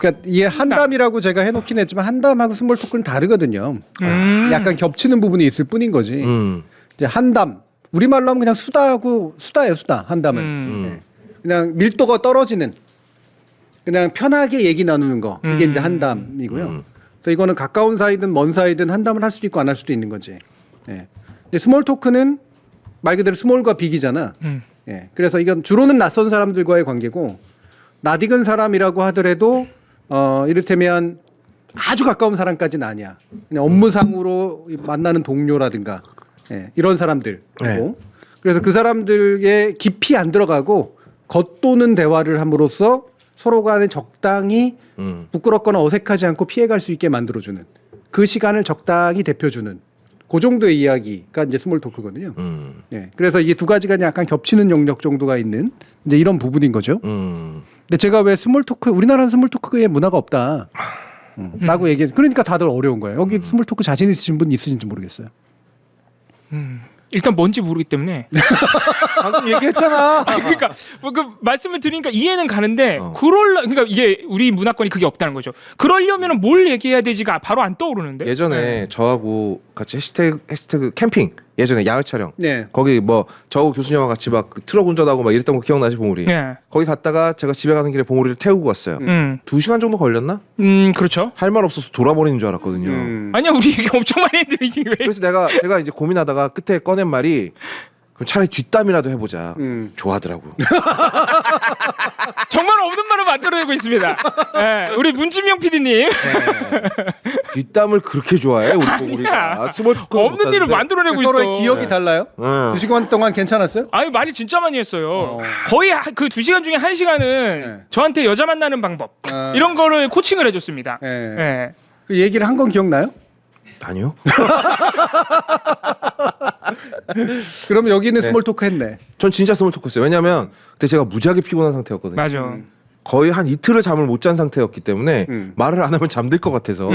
그러니까 이게 한담이라고 제가 해놓긴 했지만 한담하고 스몰 토크는 다르거든요. 약간 겹치는 부분이 있을 뿐인 거지. 이제 한담 우리말로 하면 그냥 수다하고 수다예요. 수다 한담은 네. 그냥 밀도가 떨어지는 그냥 편하게 얘기 나누는 거 이게 이제 한담이고요. 그래서 이거는 가까운 사이든 먼 사이든 한담을 할 수도 있고 안 할 수도 있는 거지. 예. 근데 스몰 토크는 말 그대로 스몰과 빅이잖아. 예. 그래서 이건 주로는 낯선 사람들과의 관계고 낯익은 사람이라고 하더라도 이를테면 아주 가까운 사람까지는 아니야. 그냥 업무상으로 만나는 동료라든가 예. 이런 사람들이고 네. 그래서 그 사람들의 깊이 안 들어가고 겉도는 대화를 함으로써 서로 간에 적당히 부끄럽거나 어색하지 않고 피해갈 수 있게 만들어주는 그 시간을 적당히 대표주는 그 정도의 이야기가 이제 스몰 토크거든요. 예, 그래서 이게 두 가지가 약간 겹치는 영역 정도가 있는 이제 이런 부분인 거죠. 근데 제가 왜 스몰 토크 우리나라는 스몰 토크의 문화가 없다. 라고 얘기해. 그러니까 다들 어려운 거예요. 여기 스몰 토크 자신 있으신 분 있으신지 모르겠어요. 일단 뭔지 모르기 때문에 방금 얘기했잖아. 그러니까 뭐 그 말씀을 드리니까 이해는 가는데 그러니까 이게 우리 문화권이 그게 없다는 거죠. 그러려면은 뭘 얘기해야 되지가 바로 안 떠오르는데. 예전에 저하고 같이 해시태그 캠핑 예전에 야외 촬영 네. 거기 뭐 저하고 교수님하고 같이 막 트럭 운전하고 막 이랬던 거 기억나시 봉우리? 네. 거기 갔다가 제가 집에 가는 길에 봉우리를 태우고 갔어요. 2시간 정도 걸렸나? 그렇죠. 할 말 없어서 돌아버리는 줄 알았거든요. 아니야 우리 얘기 엄청 많이 했는데 이게 왜? 그래서 제가 이제 고민하다가 끝에 꺼낸 말이 그럼 차라리 뒷담이라도 해보자. 좋아하더라고요. 정말 없는 말을 만들어내고 있습니다. 네, 우리 문진명 PD님 뒷담을 그렇게 좋아해 우리 봉우리가. 스몰 토크 없는 일을 만들어내고 있어. 서로의 기억이 달라요? 2시간 동안 괜찮았어요? 아니 말이 진짜 많이 했어요. 거의 그 2시간 중에 1시간은 네. 저한테 여자 만나는 방법 이런 거를 코칭을 해줬습니다. 네. 네. 그 얘기를 한 건 기억나요? 아니요. 그럼 여기는 네. 스몰 토크 했네. 전 진짜 스몰 토크였어요. 왜냐면 그때 제가 무지하게 피곤한 상태였거든요. 맞아. 거의 한 이틀을 잠을 못 잔 상태였기 때문에 말을 안 하면 잠들 것 같아서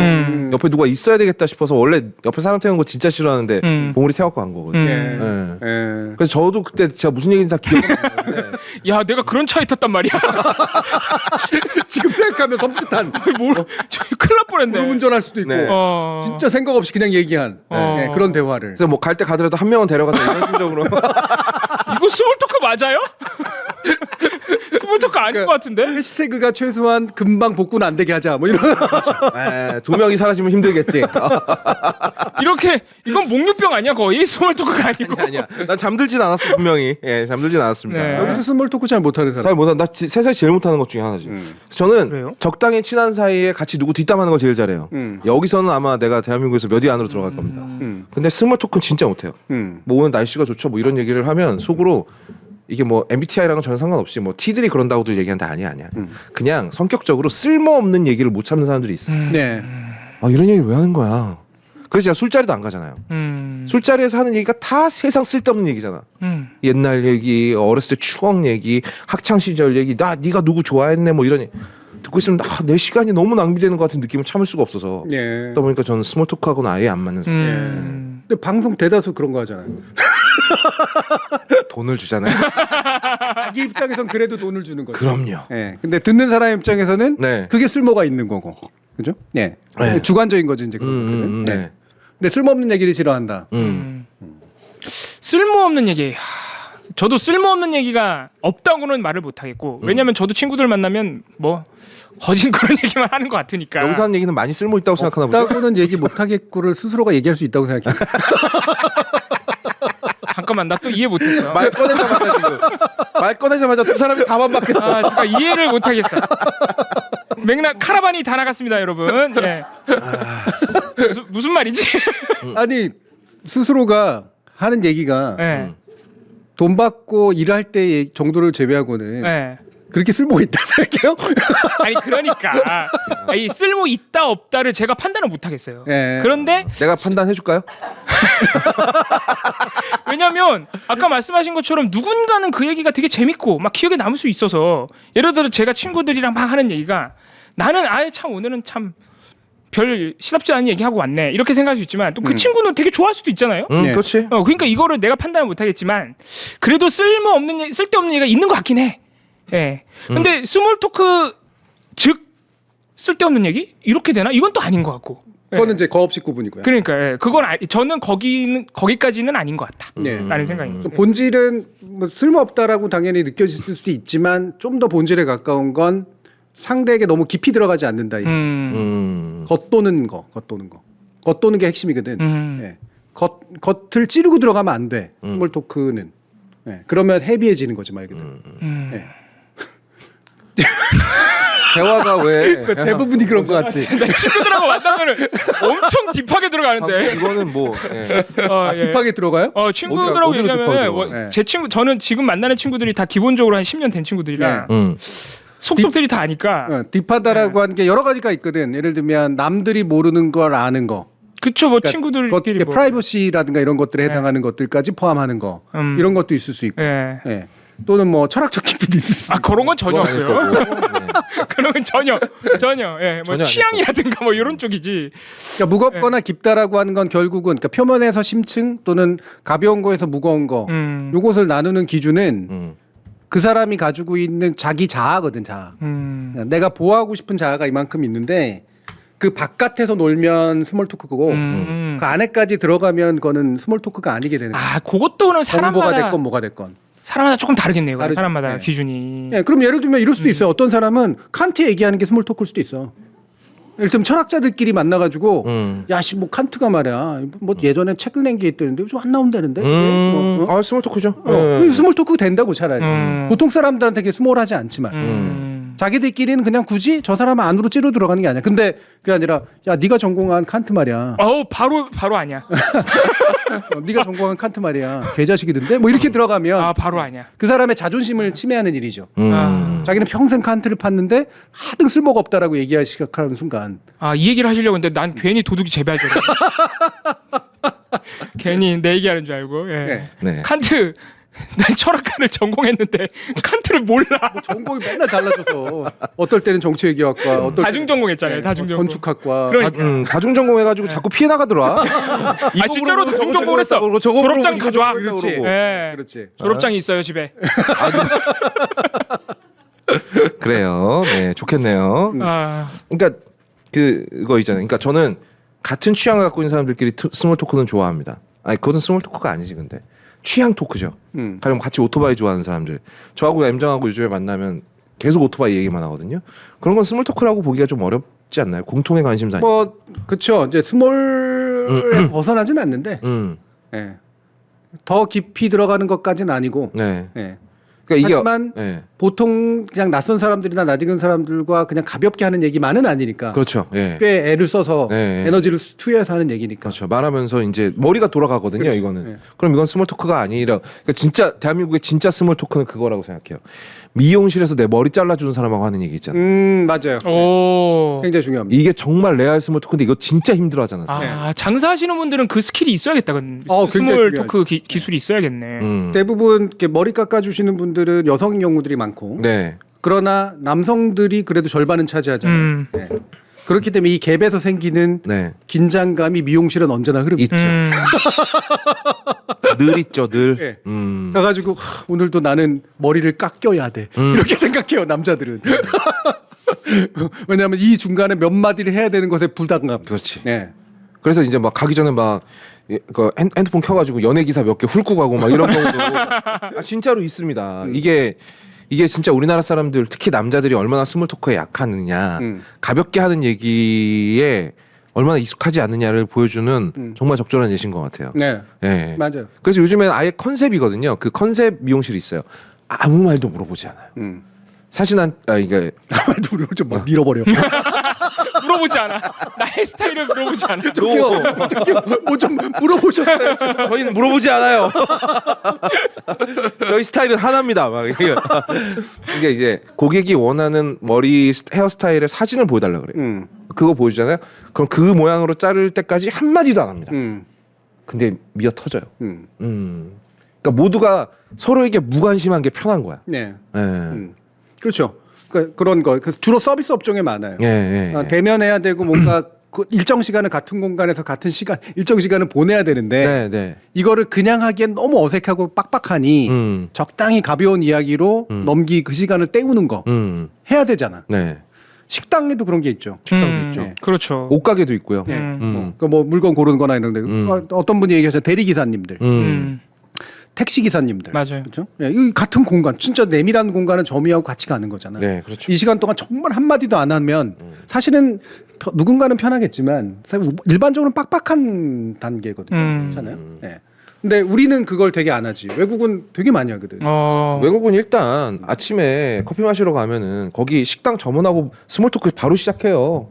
옆에 누가 있어야 되겠다 싶어서 원래 옆에 사람 태우는 거 진짜 싫어하는데 봉우리 태워갖고 간 거거든요. 예. 네. 예. 그래서 저도 그때 제가 무슨 얘기인지 다 기억이 안 나는데 야 내가 그런 차에 탔단 말이야. 지금 생각하면 섬찟한. 뭘 큰일 날 뻔했네. 운전할 수도 있고 네. 진짜 생각 없이 그냥 얘기한 네, 그런 대화를. 그래서 뭐 갈 때 가더라도 한 명은 데려가자 이런 심정으로. 이거 스몰 토크 맞아요? 스몰 토크 아닌 것 같은데? 해시태그가 최소한 금방 복구는 안 되게 하자 뭐 이런. 에, 2명이 사라지면 힘들겠지. 이렇게 이건 목류병 아니야 거의? 스몰 토크가 아니고. 아니야. 난 잠들진 않았어 분명히. 예, 잠들진 않았습니다. 네. 여기도 스몰 토크 잘 못하는 사람. 잘 못한 나 세상에 제일 못하는 것 중에 하나지. 저는 그래요? 적당히 친한 사이에 같이 누구 뒷담하는 걸 제일 잘해요. 여기서는 아마 내가 대한민국에서 몇 위 안으로 들어갈 겁니다. 근데 스몰 토크는 진짜 못해요. 뭐 오늘 날씨가 좋죠 뭐 이런 얘기를 하면 속으로 이게 뭐 MBTI랑은 전혀 상관없이 뭐 T들이 그런다고들 얘기하는데 아니야. 그냥 성격적으로 쓸모없는 얘기를 못 참는 사람들이 있어. 네. 아 이런 얘기를 왜 하는 거야. 그래서 제가 술자리도 안 가잖아요. 술자리에서 하는 얘기가 다 세상 쓸데없는 얘기잖아. 옛날 얘기, 어렸을 때 추억 얘기, 학창 시절 얘기, 네가 누구 좋아했네 뭐 이런 얘기. 듣고 있으면 내 시간이 너무 낭비되는 것 같은 느낌을 참을 수가 없어서 예. 그러다 보니까 저는 스몰 토크하고는 아예 안 맞는 사람. 근데 방송 대다수 그런 거 하잖아요. 돈을 주잖아요. 자기 입장에선 그래도 돈을 주는 거죠. 그럼요. 예. 근데 듣는 사람 입장에서는 네. 그게 쓸모가 있는 거고. 그죠? 예. 네. 주관적인 거지 이제 그런 것들은. 네. 네. 근데 쓸모없는 얘기를 싫어한다. 쓸모없는 얘기. 저도 쓸모없는 얘기가 없다고는 말을 못 하겠고 왜냐면 저도 친구들 만나면 뭐 거진 그런 얘기만 하는 것 같으니까. 여기서 하는 얘기는 많이 쓸모 있다고 생각하나 보죠. 없다고는 얘기 못 하겠고를 스스로가 얘기할 수 있다고 생각해요. 잠깐만 나 또 이해 못했어. 말 꺼내자마자 지금 말 꺼내자마자 두 사람이 다 반박했어. 아, 제가 이해를 못하겠어. 맥락 카라반이 다 나갔습니다, 여러분. 예. 무슨 말이지? 아니 스스로가 하는 얘기가 예. 돈 받고 일할 때 정도를 제외하고는 예. 그렇게 쓸모 있다 생각해요? 아니 그러니까 이 쓸모 있다 없다를 제가 판단을 못 하겠어요. 예. 그런데 내가 판단해 줄까요? 왜냐면 아까 말씀하신 것처럼 누군가는 그 얘기가 되게 재밌고 막 기억에 남을 수 있어서 예를 들어 제가 친구들이랑 막 하는 얘기가 나는 아예 참 오늘은 참 별 시답지 않은 얘기하고 왔네 이렇게 생각할 수 있지만 또 그 친구는 되게 좋아할 수도 있잖아요. 예. 그렇지. 그러니까 이거를 내가 판단을 못 하겠지만 그래도 쓸데없는 얘기가 있는 것 같긴 해. 예. 근데 스몰 토크 즉 쓸데없는 얘기 이렇게 되나? 이건 또 아닌 것 같고. 그거는 예. 이제 거업식 구분이고요. 그러니까 예. 그건 저는 거기까지는 아닌 것 같다. 네. 라는 생각입니다. 본질은 뭐 쓸모없다라고 당연히 느껴질 수도 있지만 좀 더 본질에 가까운 건 상대에게 너무 깊이 들어가지 않는다. 겉도는 거. 겉도는 게 핵심이거든. 예. 겉을 찌르고 들어가면 안 돼. 스몰 토크는. 예. 그러면 헤비해지는 거지 말 그대로. 예. 대화가 왜 대부분이 그런 것 같지. 나 친구들하고 만나면은 엄청 딥하게 들어가는데. 이거는 뭐 예. 예. 딥하게 들어가요? 친구들하고 어디로 얘기하면 딥하게 들어가요? 네. 제 친구 저는 지금 만나는 친구들이 다 기본적으로 한 10년 된 친구들이라 네. 속속들이 다 아니까. 딥하다라고 하는 게 여러 가지가 있거든. 예를 들면 남들이 모르는 걸 아는 거. 그쵸, 뭐 그러니까 친구들끼리 뭐. 프라이버시라든가 이런 것들에 해당하는 것들까지 포함하는 거. 이런 것도 있을 수 있고. 예. 예. 또는 뭐 철학적 깊이도 있을 수 있고. 그런 건 전혀 그건 아닐 없고요. 거고. 네. 그런 건 전혀. 예. 뭐 전혀 아닐 취향이라든가 뭐 이런 쪽이지. 그러니까 무겁거나 깊다라고 하는 건 결국은 그러니까 표면에서 심층 또는 가벼운 거에서 무거운 거. 요것을 나누는 기준은 그 사람이 가지고 있는 자기 자아거든, 자아. 그러니까 내가 보호하고 싶은 자아가 이만큼 있는데 그 바깥에서 놀면 스몰 토크고 그 안에까지 들어가면 그거는 스몰 토크가 아니게 되는 거야. 그것도는 정보가 사람마다 됐건 뭐가 됐건. 사람마다 조금 다르겠네요. 다르죠. 사람마다 네. 기준이. 예, 그럼 예를 들면 이럴 수도 있어요. 어떤 사람은 칸트 얘기하는 게 스몰 토크일 수도 있어. 예를 들면 철학자들끼리 만나가지고 야씨 뭐 칸트가 말이야 뭐 예전에 책을 낸 게 있다는데 요즘 안 나온다는데 아 스몰 토크죠. 스몰 토크 된다고 차라리 보통 사람들한테 그게 스몰하지 않지만 자기들끼리는 그냥 굳이 저 사람 안으로 찌르 들어가는 게 아니야. 근데 그게 아니라 야 네가 전공한 칸트 말이야. 바로 아니야. 네가 전공한 칸트 말이야. 개자식이던데 뭐 이렇게 들어가면 바로 아니야. 그 사람의 자존심을 침해하는 일이죠. 자기는 평생 칸트를 팠는데 하등 쓸모가 없다라고 얘기하기 시작하는 순간 이 얘기를 하시려고 했는데 난 괜히 도둑이 재배하죠. 괜히 내 얘기하는 줄 알고. 예. 네. 네. 칸트 난 철학과를 전공했는데 칸트를 몰라. 전공이 맨날 달라져서 어떨 때는 정치외교학과, 어떨 다중 전공했잖아요. 다중 전공. 건축학과. 그러니까. 다중 전공해가지고 자꾸 피해 나가더라. 진짜로 다중 전공했어. 저거 졸업장 물어보고 가져와. 이거 그렇지. 그러고. 예. 그렇지. 졸업장이 있어요 집에. 그래요. 네, 좋겠네요. 그러니까 그거 있잖아요. 그러니까 저는 같은 취향을 갖고 있는 사람들끼리 스몰 토크는 좋아합니다. 아니 그것은 스몰 토크가 아니지 근데 취향 토크죠. 가령 같이 오토바이 좋아하는 사람들, 저하고 엠정하고 요즘에 만나면 계속 오토바이 얘기만 하거든요. 그런 건 스몰 토크라고 보기가 좀 어렵지 않나요? 공통의 관심사. 뭐 그렇죠. 이제 스몰에 벗어나진 않는데 예. 더 깊이 들어가는 것까지는 아니고. 네. 예. 그러니까 이게 하지만 네. 보통 그냥 낯선 사람들이나 낯익은 사람들과 그냥 가볍게 하는 얘기만은 아니니까. 그렇죠. 예. 꽤 애를 써서 네. 에너지를 투여해서 하는 얘기니까. 그렇죠. 말하면서 이제 머리가 돌아가거든요. 그렇죠. 이거는. 네. 그럼 이건 스몰 토크가 아니라 그러니까 진짜 대한민국의 진짜 스몰 토크는 그거라고 생각해요. 미용실에서 내 머리 잘라주는 사람하고 하는 얘기 있잖아요. 맞아요. 오. 굉장히 중요합니다. 이게 정말 레알 스몰 토크인데 이거 진짜 힘들어하잖아요. 장사하시는 분들은 그 스킬이 있어야겠다. 굉장히 스몰 중요하죠. 토크 기술이 있어야겠네. 대부분 이렇게 머리 깎아주시는 분들은 여성인 경우들이 많고. 네. 그러나 남성들이 그래도 절반은 차지하잖아요. 네. 그렇기 때문에 이 갭에서 생기는 네. 긴장감이 미용실은 언제나 흐릅니다. 있죠. 늘 있죠, 늘. 네. 음. 가가지고 오늘도 나는 머리를 깎여야 돼. 이렇게 생각해요 남자들은. 왜냐하면 이 중간에 몇 마디를 해야 되는 것에 부담감. 그렇지. 네. 그래서 이제 막 가기 전에 막 그 핸드폰 켜가지고 연예 기사 몇 개 훑고 가고 막 이런 경우도 진짜로 있습니다. 이게 진짜 우리나라 사람들 특히 남자들이 얼마나 스몰 토크에 약하느냐, 가볍게 하는 얘기에 얼마나 익숙하지 않느냐를 보여주는 정말 적절한 예시인 것 같아요. 네. 예. 맞아요. 그래서 요즘에는 아예 컨셉이거든요. 그 컨셉 미용실이 있어요. 아무 말도 물어보지 않아요. 사실 이게 말도 물어보죠. 막 밀어버려. 물어보지 않아. 나의 스타일을 물어보지 않아. 저기요, 뭐 좀 물어보셨어요. 저희는 물어보지 않아요. 저희 스타일은 하나입니다. 막 이게 이제 고객이 원하는 머리 헤어스타일의 사진을 보여달라 그래요. 그거 보여주잖아요. 그럼 그 모양으로 자를 때까지 한 마디도 안 합니다. 근데 미어 터져요. 그러니까 모두가 서로에게 무관심한 게 편한 거야. 네. 예. 그렇죠. 그런 거. 주로 서비스 업종에 많아요. 예. 대면해야 되고 뭔가 그 일정 시간을 같은 공간에서 같은 시간 일정 시간을 보내야 되는데 네. 이거를 그냥 하기엔 너무 어색하고 빡빡하니 적당히 가벼운 이야기로 넘기 그 시간을 때우는 거 해야 되잖아. 네. 식당에도 그런 게 있죠. 식당도 있죠. 그렇죠. 옷가게도 있고요. 뭐 물건 고르는거나 이런데 어떤 분이 얘기하셨죠. 대리 기사님들, 택시 기사님들, 맞아요. 그렇죠? 예, 이 같은 공간, 진짜 내밀한 공간은 점유하고 같이 가는 거잖아요. 네, 그렇죠. 이 시간 동안 정말 한 마디도 안 하면 사실은 누군가는 편하겠지만 사실 일반적으로는 빡빡한 단계거든요. 그렇잖아요. 예. 근데 우리는 그걸 되게 안 하지. 외국은 되게 많이 하거든. 외국은 일단 아침에 커피 마시러 가면은 거기 식당 점원하고 스몰 토크 바로 시작해요.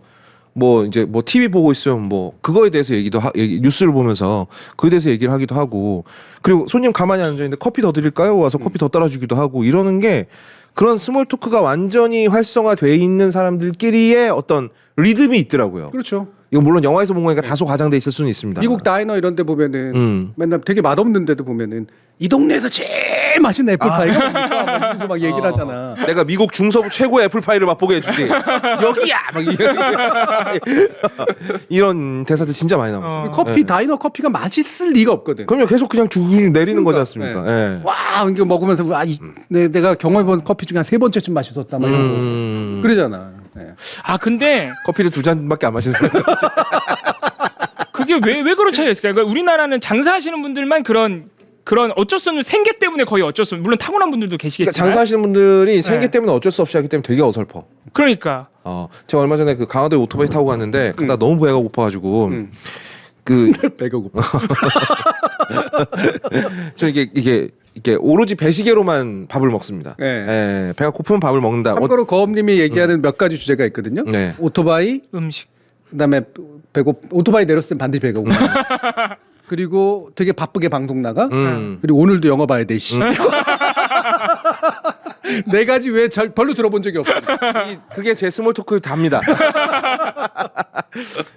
뭐 이제 뭐 TV 보고 있으면 뭐 그거에 대해서 뉴스를 보면서 그에 대해서 얘기를 하기도 하고, 그리고 손님 가만히 앉아 있는데 커피 더 드릴까요? 와서 커피 더 따라주기도 하고 이러는 게, 그런 스몰 토크가 완전히 활성화돼 있는 사람들끼리의 어떤 리듬이 있더라고요. 그렇죠. 이거 물론 영화에서 본 거니까 다소 과장돼 있을 수는 있습니다. 미국 다이너 이런 데 보면은 맨날 되게 맛없는 데도 보면은 이 동네에서 제일 맛있는 애플파이가 뭡니까? 막 이러면서 막 얘기를 하잖아. 내가 미국 중서부 최고의 애플파이를 맛보게 해주지. 여기야! 막 이런 대사들 진짜 많이 나오죠. 커피 다이너 커피가 맛있을 리가 없거든. 그러면 계속 그냥 쭉 내리는 거지 않습니까? 네. 예. 와, 이거 먹으면서 내가 경험해본 커피 중에 한 3번째쯤 맛있었다 막 이러고 그러잖아. 네. 근데 커피를 2잔밖에 안 마시는 사람. 그게 왜 그런 차이가 있을까요? 그러니까 우리나라는 장사하시는 분들만 그런 어쩔 수 없는 생계 때문에 거의 어쩔 수 없는, 물론 타고난 분들도 계시겠지만 그러니까 장사하시는 분들이 생계 때문에 어쩔 수 없이 하기 때문에 되게 어설퍼. 그러니까 제가 얼마 전에 그 강화도에 오토바이 타고 갔는데 가다 너무 배가 고파가지고 배가 고파. 저 이게 오로지 배시계로만 밥을 먹습니다. 네. 예, 배가 고프면 밥을 먹는다. 참고로 거업님이 얘기하는 몇 가지 주제가 있거든요. 네. 오토바이, 음식. 그다음에 오토바이 내렸을 땐 반드시 배가 고파. 그리고 되게 바쁘게 방송 나가. 그리고 오늘도 영화 봐야 돼. 씨. 네 가지 외에 별로 들어본 적이 없어. 그게 제 스몰 토크 답니다.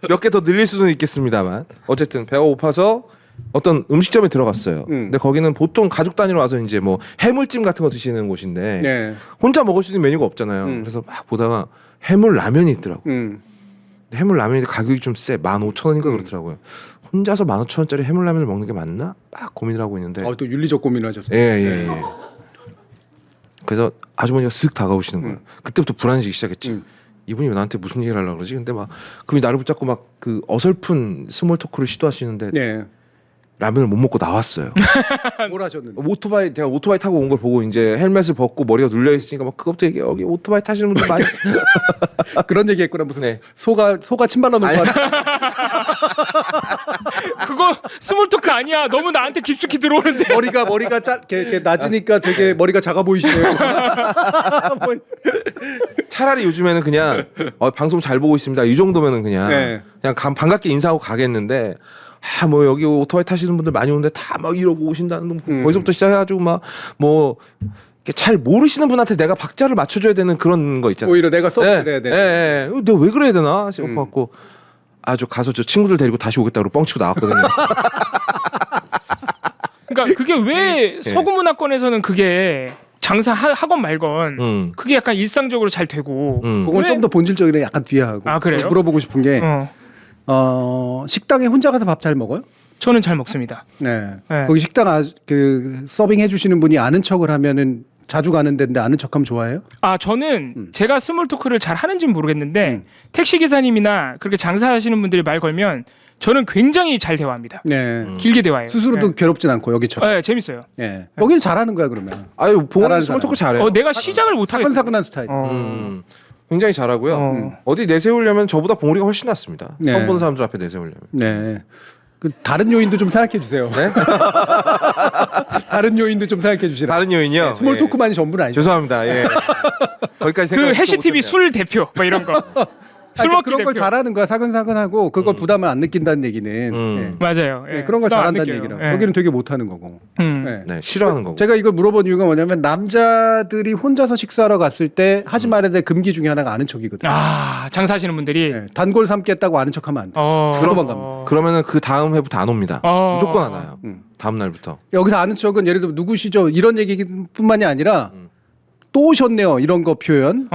몇 개 더 늘릴 수는 있겠습니다만 어쨌든 배가 고파서 어떤 음식점에 들어갔어요. 근데 거기는 보통 가족 단위로 와서 이제 뭐 해물찜 같은 거 드시는 곳인데 네. 혼자 먹을 수 있는 메뉴가 없잖아요. 그래서 막 보다가 해물 라면이 있더라고. 해물 라면이 가격이 좀 세. 15,000원인가 그렇더라고요. 혼자서 15,000원짜리 해물 라면을 먹는 게 맞나? 막 고민을 하고 있는데. 또 윤리적 고민을 하셨어요. 예. 그래서 아주머니가 쓱 다가오시는 거예요. 그때부터 불안해지기 시작했지. 이분이 왜 나한테 무슨 얘기를 하려고 그러지? 근데 막 그분이 나를 붙잡고 막 그 어설픈 스몰 토크를 시도하시는데 네. 라면을 못 먹고 나왔어요. 뭘 하셨는데? 제가 오토바이 타고 온 걸 보고 이제 헬멧을 벗고 머리가 눌려 있으니까 막 그것부터 얘기해. 여기 오토바이 타시는 분들 많이 그런 얘기했구나. 무슨 네. 소가 침 발라 놓고 그거 스몰 토크 아니야. 너무 나한테 깊숙이 들어오는데. 머리가 이렇게 낮으니까 되게 머리가 작아 보이시네요. 뭐, 차라리 요즘에는 그냥 방송 잘 보고 있습니다. 이 정도면은 그냥 반갑게 인사하고 가겠는데, 뭐 여기 오토바이 타시는 분들 많이 오는데 다 막 이러고 오신다는 거기서부터 시작해가지고 막 뭐 잘 모르시는 분한테 내가 박자를 맞춰줘야 되는 그런 거 있잖아요. 오히려 내가 써야 돼. 내가 왜 그래야 되나 싶어갖고 저 가서 저 친구들 데리고 다시 오겠다고 뻥치고 나왔거든요. 그러니까 그게 왜 서구문화권에서는 그게 장사 학원 말건 그게 약간 일상적으로 잘 되고 그건 좀 더 본질적이라 약간 뒤에 하고. 그래요? 물어보고 싶은 게 식당에 혼자 가서 밥 잘 먹어요? 저는 잘 먹습니다. 네. 거기 식당 그 서빙 해주시는 분이 아는 척을 하면은 자주 가는 데인데 아는 척하면 좋아해요? 저는 제가 스몰 토크를 잘 하는지는 모르겠는데 택시 기사님이나 그렇게 장사하시는 분들이 말 걸면 저는 굉장히 잘 대화합니다. 네. 길게 대화해요. 스스로도 괴롭진 않고 여기처럼. 네, 재밌어요. 네. 여기는 잘하는 거야 그러면. 봉원이 스몰 토크 잘해요. 내가 시작을 못 하겠어. 사근사근한 스타일. 굉장히 잘하고요. 어디 내세우려면 저보다 봉우리가 훨씬 낫습니다. 네. 처음 보는 사람들 앞에 내세우려면. 네. 그 다른 요인도 좀 생각해 주세요. 네? 다른 요인도 좀 생각해 주시라. 다른 요인이요? 스몰 토크만이 전부는 아니죠. 죄송합니다. 예. 거기까지 그 생각. 해시TV 술 대표 뭐 이런 거. 술 먹기 그런 걸 대표. 잘하는 거야. 사근사근하고 그걸 부담을 안 느낀다는 얘기는. 네. 맞아요. 네, 그런 걸 부담 안 잘한다는 느껴요. 얘기라. 예. 여기는 되게 못하는 거고. 네. 네, 싫어하는 거고. 제가 이걸 물어본 이유가 뭐냐면 남자들이 혼자서 식사하러 갔을 때 하지 말아야 될 금기 중에 하나가 아는 척이거든요. 장사하시는 분들이 네, 단골 삼겠다고 아는 척하면 안 돼. 도망갑니다. 그러면은 그 다음 해부터 안 옵니다. 무조건 안 와요. 다음 날부터. 여기서 아는 척은 예를 들어 누구시죠? 이런 얘기뿐만이 아니라 또 오셨네요. 이런 거 표현.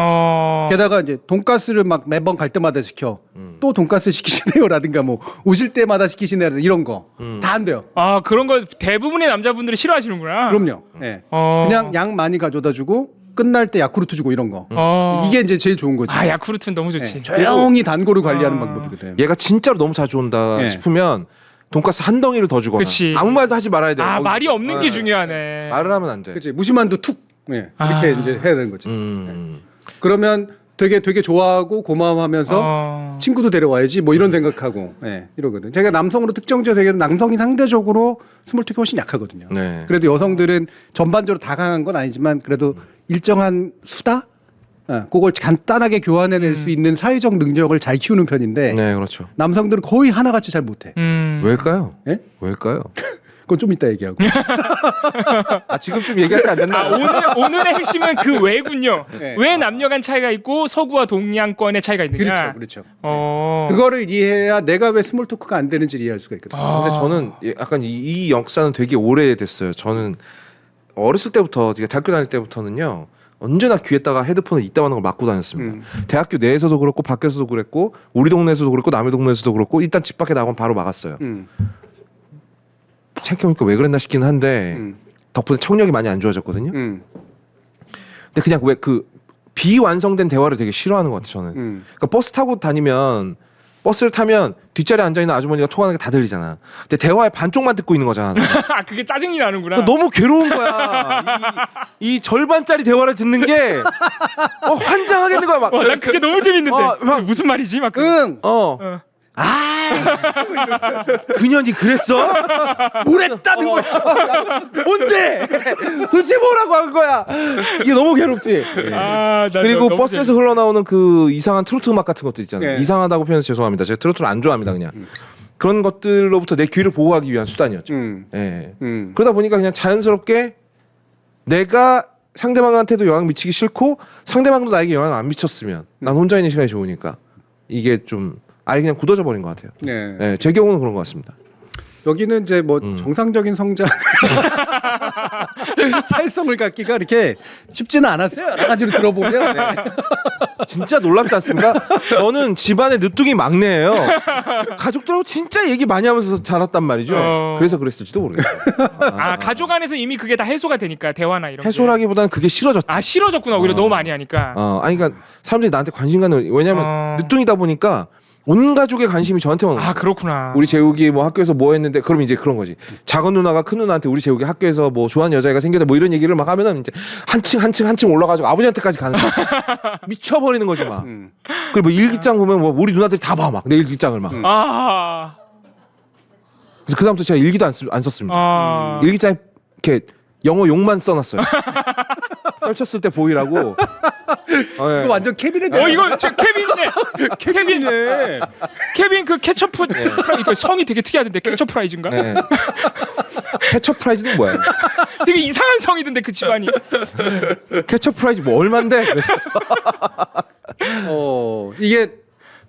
게다가 이제 돈가스를 막 매번 갈 때마다 시켜. 또 돈가스 시키시네요라든가 뭐 오실 때마다 시키시네요. 이런 거 다 안 돼요. 그런 거 대부분의 남자분들이 싫어하시는구나. 그럼요. 네. 그냥 양 많이 가져다 주고 끝날 때 야쿠르트 주고 이런 거. 이게 이제 제일 좋은 거지. 아 야쿠르트는 너무 좋지. 네, 조용히 단골을 관리하는 방법이거든. 얘가 진짜로 너무 자주 온다 네. 싶으면 돈가스 한 덩이를 더 주거나 그치. 아무 말도 하지 말아야 돼. 아 말이 없는 게 네. 중요하네. 말을 하면 안 돼. 그렇지. 무심한도 툭. 네, 이렇게 이제 해야 되는 거지. 그러면 되게 좋아하고 고마워하면서 친구도 데려와야지 뭐 이런 생각하고 이러거든. 제가 남성으로 특정지어 되게 남성이 상대적으로 스몰톡이 훨씬 약하거든요. 네. 그래도 여성들은 전반적으로 다 강한 건 아니지만 그래도 일정한 수다? 그걸 간단하게 교환해낼 수 있는 사회적 능력을 잘 키우는 편인데 네, 그렇죠. 남성들은 거의 하나같이 잘 못해. 왜일까요? 예? 왜일까요? 그건 좀 이따 얘기하고. 아 지금 좀 얘기할 때 안 됐나? 오늘의 핵심은 그 왜군요. 네. 왜 남녀 간 차이가 있고 서구와 동양권의 차이가 있느냐. 그렇죠. 어. 그거를 이해해야 내가 왜 스몰 토크가 안 되는지 이해할 수가 있거든요. 근데 저는 약간 이 역사는 되게 오래됐어요. 저는 어렸을 때부터, 대학교 다닐 때부터는요. 언제나 귀에다가 헤드폰을 이따가는 걸 막고 다녔습니다. 대학교 내에서도 그렇고 밖에서도 그랬고 우리 동네에서도 그렇고 남의 동네에서도 그렇고 일단 집 밖에 나가면 바로 막았어요. 생각해보니까 왜 그랬나 싶긴 한데 덕분에 청력이 많이 안 좋아졌거든요. 근데 그냥 왜 그 비완성된 대화를 되게 싫어하는 것 같아요. 저는. 그러니까 버스 타고 다니면 버스를 타면 뒷자리에 앉아있는 아주머니가 통화하는 게 다 들리잖아. 근데 대화의 반쪽만 듣고 있는 거잖아. 아 그게 짜증이 나는구나. 너무 괴로운 거야. 이 절반짜리 대화를 듣는 게 환장하겠는 거야. 막. 난 그게 너무 재밌는데. 무슨 말이지? 막. 응. 그년이 그랬어? 뭘 했다는 거야? 뭔데? 도대체 뭐라고 한 거야? 이게 너무 괴롭지. 나 그리고 너무 버스에서 흘러나오는 그 이상한 트로트 음악 같은 것도 있잖아요. 네. 이상하다고 표현해서 죄송합니다. 제가 트로트를 안 좋아합니다. 그냥 그런 것들로부터 내 귀를 보호하기 위한 수단이었죠. 예. 그러다 보니까 그냥 자연스럽게 내가 상대방한테도 영향 미치기 싫고 상대방도 나에게 영향 안 미쳤으면 난 혼자 있는 시간이 좋으니까 이게 좀 아예 그냥 굳어져 버린 것 같아요. 네. 네, 제 경우는 그런 것 같습니다. 여기는 이제 뭐 정상적인 성장 사회성을 갖기가 이렇게 쉽지는 않았어요. 여러 가지로 들어보면. 진짜 놀랍지 않습니까? 저는 집안의 늦둥이 막내예요. 가족들하고 진짜 얘기 많이 하면서 자랐단 말이죠. 그래서 그랬을지도 모르겠어요. 가족 안에서 이미 그게 다 해소가 되니까 대화나 이런 게. 해소라기보다는 그게 싫어졌죠. 싫어졌구나. 오히려 너무 많이 하니까. 아니 그러니까 사람들이 나한테 관심 갖는 왜냐면 늦둥이다 보니까 온 가족의 관심이 저한테만 오는 그렇구나. 우리 재욱이 뭐 학교에서 뭐 했는데 그럼 이제 그런 거지. 작은 누나가 큰 누나한테 우리 재욱이 학교에서 뭐 좋아하는 여자애가 생겼다 뭐 이런 얘기를 막 하면은 이제 한층 올라가지고 아버지한테까지 가는 거야. 미쳐버리는 거지 막. 그리고 뭐 일기장 보면 뭐 우리 누나들이 다 봐 막 내 일기장을 막. 그래서 그다음부터 제가 일기도 안 썼습니다. 일기장에 이렇게 영어 욕만 써놨어요. 펼쳤을 때 보이라고. 이거 완전 케빈에 대한. 이거 진짜 케빈이네. 케빈 그 케첩 이거 성이 되게 특이하던데 케첩 프라이즈인가? 네. 케첩 프라이즈는 뭐야? 되게 이상한 성이던데 그 집안이. 케첩 프라이즈 뭐 얼만데? 그랬어. 이게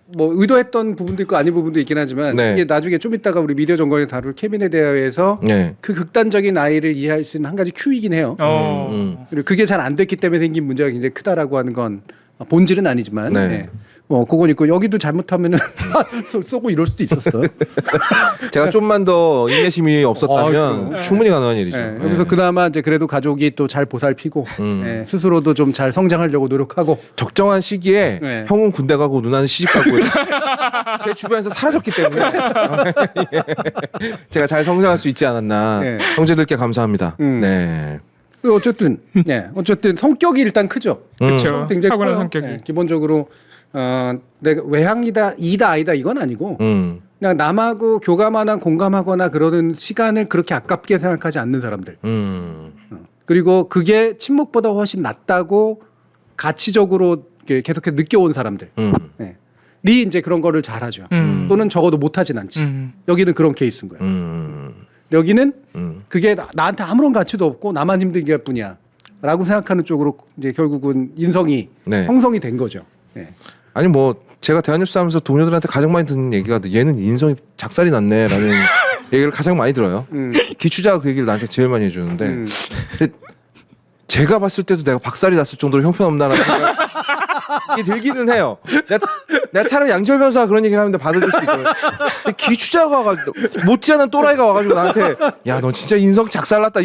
뭐 의도했던 부분도 있고 아닌 부분도 있긴 하지만 네. 이게 나중에 좀 이따가 우리 미디어 전공에 다룰 케빈에 대해서 그 극단적인 아이를 이해할 수 있는 한 가지 큐이긴 해요. 그리고 그게 잘 안 됐기 때문에 생긴 문제가 굉장히 크다라고 하는 건 본질은 아니지만 그건 있고 여기도 잘못하면은 쏘고 이럴 수도 있었어. 제가 좀만 더 인내심이 없었다면 충분히 가능한 일이죠. 여기서 그나마 이제 그래도 가족이 또 잘 보살피고 스스로도 좀 잘 성장하려고 노력하고 적정한 시기에 형은 군대 가고 누나는 시집 가고 제 주변에서 사라졌기 때문에 제가 잘 성장할 수 있지 않았나. 형제들께 감사합니다. 네. 어쨌든 성격이 일단 크죠. 그렇죠. 굉장히 타고난 커요. 성격이. 기본적으로 내가 외향이다 이다 아니다 이건 아니고 그냥 남하고 교감하거나 공감하거나 그러는 시간을 그렇게 아깝게 생각하지 않는 사람들. 그리고 그게 친목보다 훨씬 낫다고 가치적으로 계속해서 느껴온 사람들. 이 이제 그런 거를 잘하죠. 또는 적어도 못하진 않지. 여기는 그런 케이스인 거예요. 여기는 그게 나한테 아무런 가치도 없고 나만 힘들게 할 뿐이야 라고 생각하는 쪽으로 이제 결국은 인성이 형성이 된 거죠. 아니 뭐 제가 대한뉴스 하면서 동료들한테 가장 많이 듣는 얘기가 얘는 인성이 작살이 났네라는 얘기를 가장 많이 들어요. 기추자가 그 얘기를 나한테 제일 많이 해주는데 근데 제가 봤을 때도 내가 박살이 났을 정도로 형편없나라는 생각이 들기는 해요. 내가 차라리 양지열 변호사가 그런 얘기를 하는데 받아줄 수 있거든. 근데 기추자가 와가지고 못지않은 또라이가 와가지고 나한테 야 너 진짜 인성 작살났다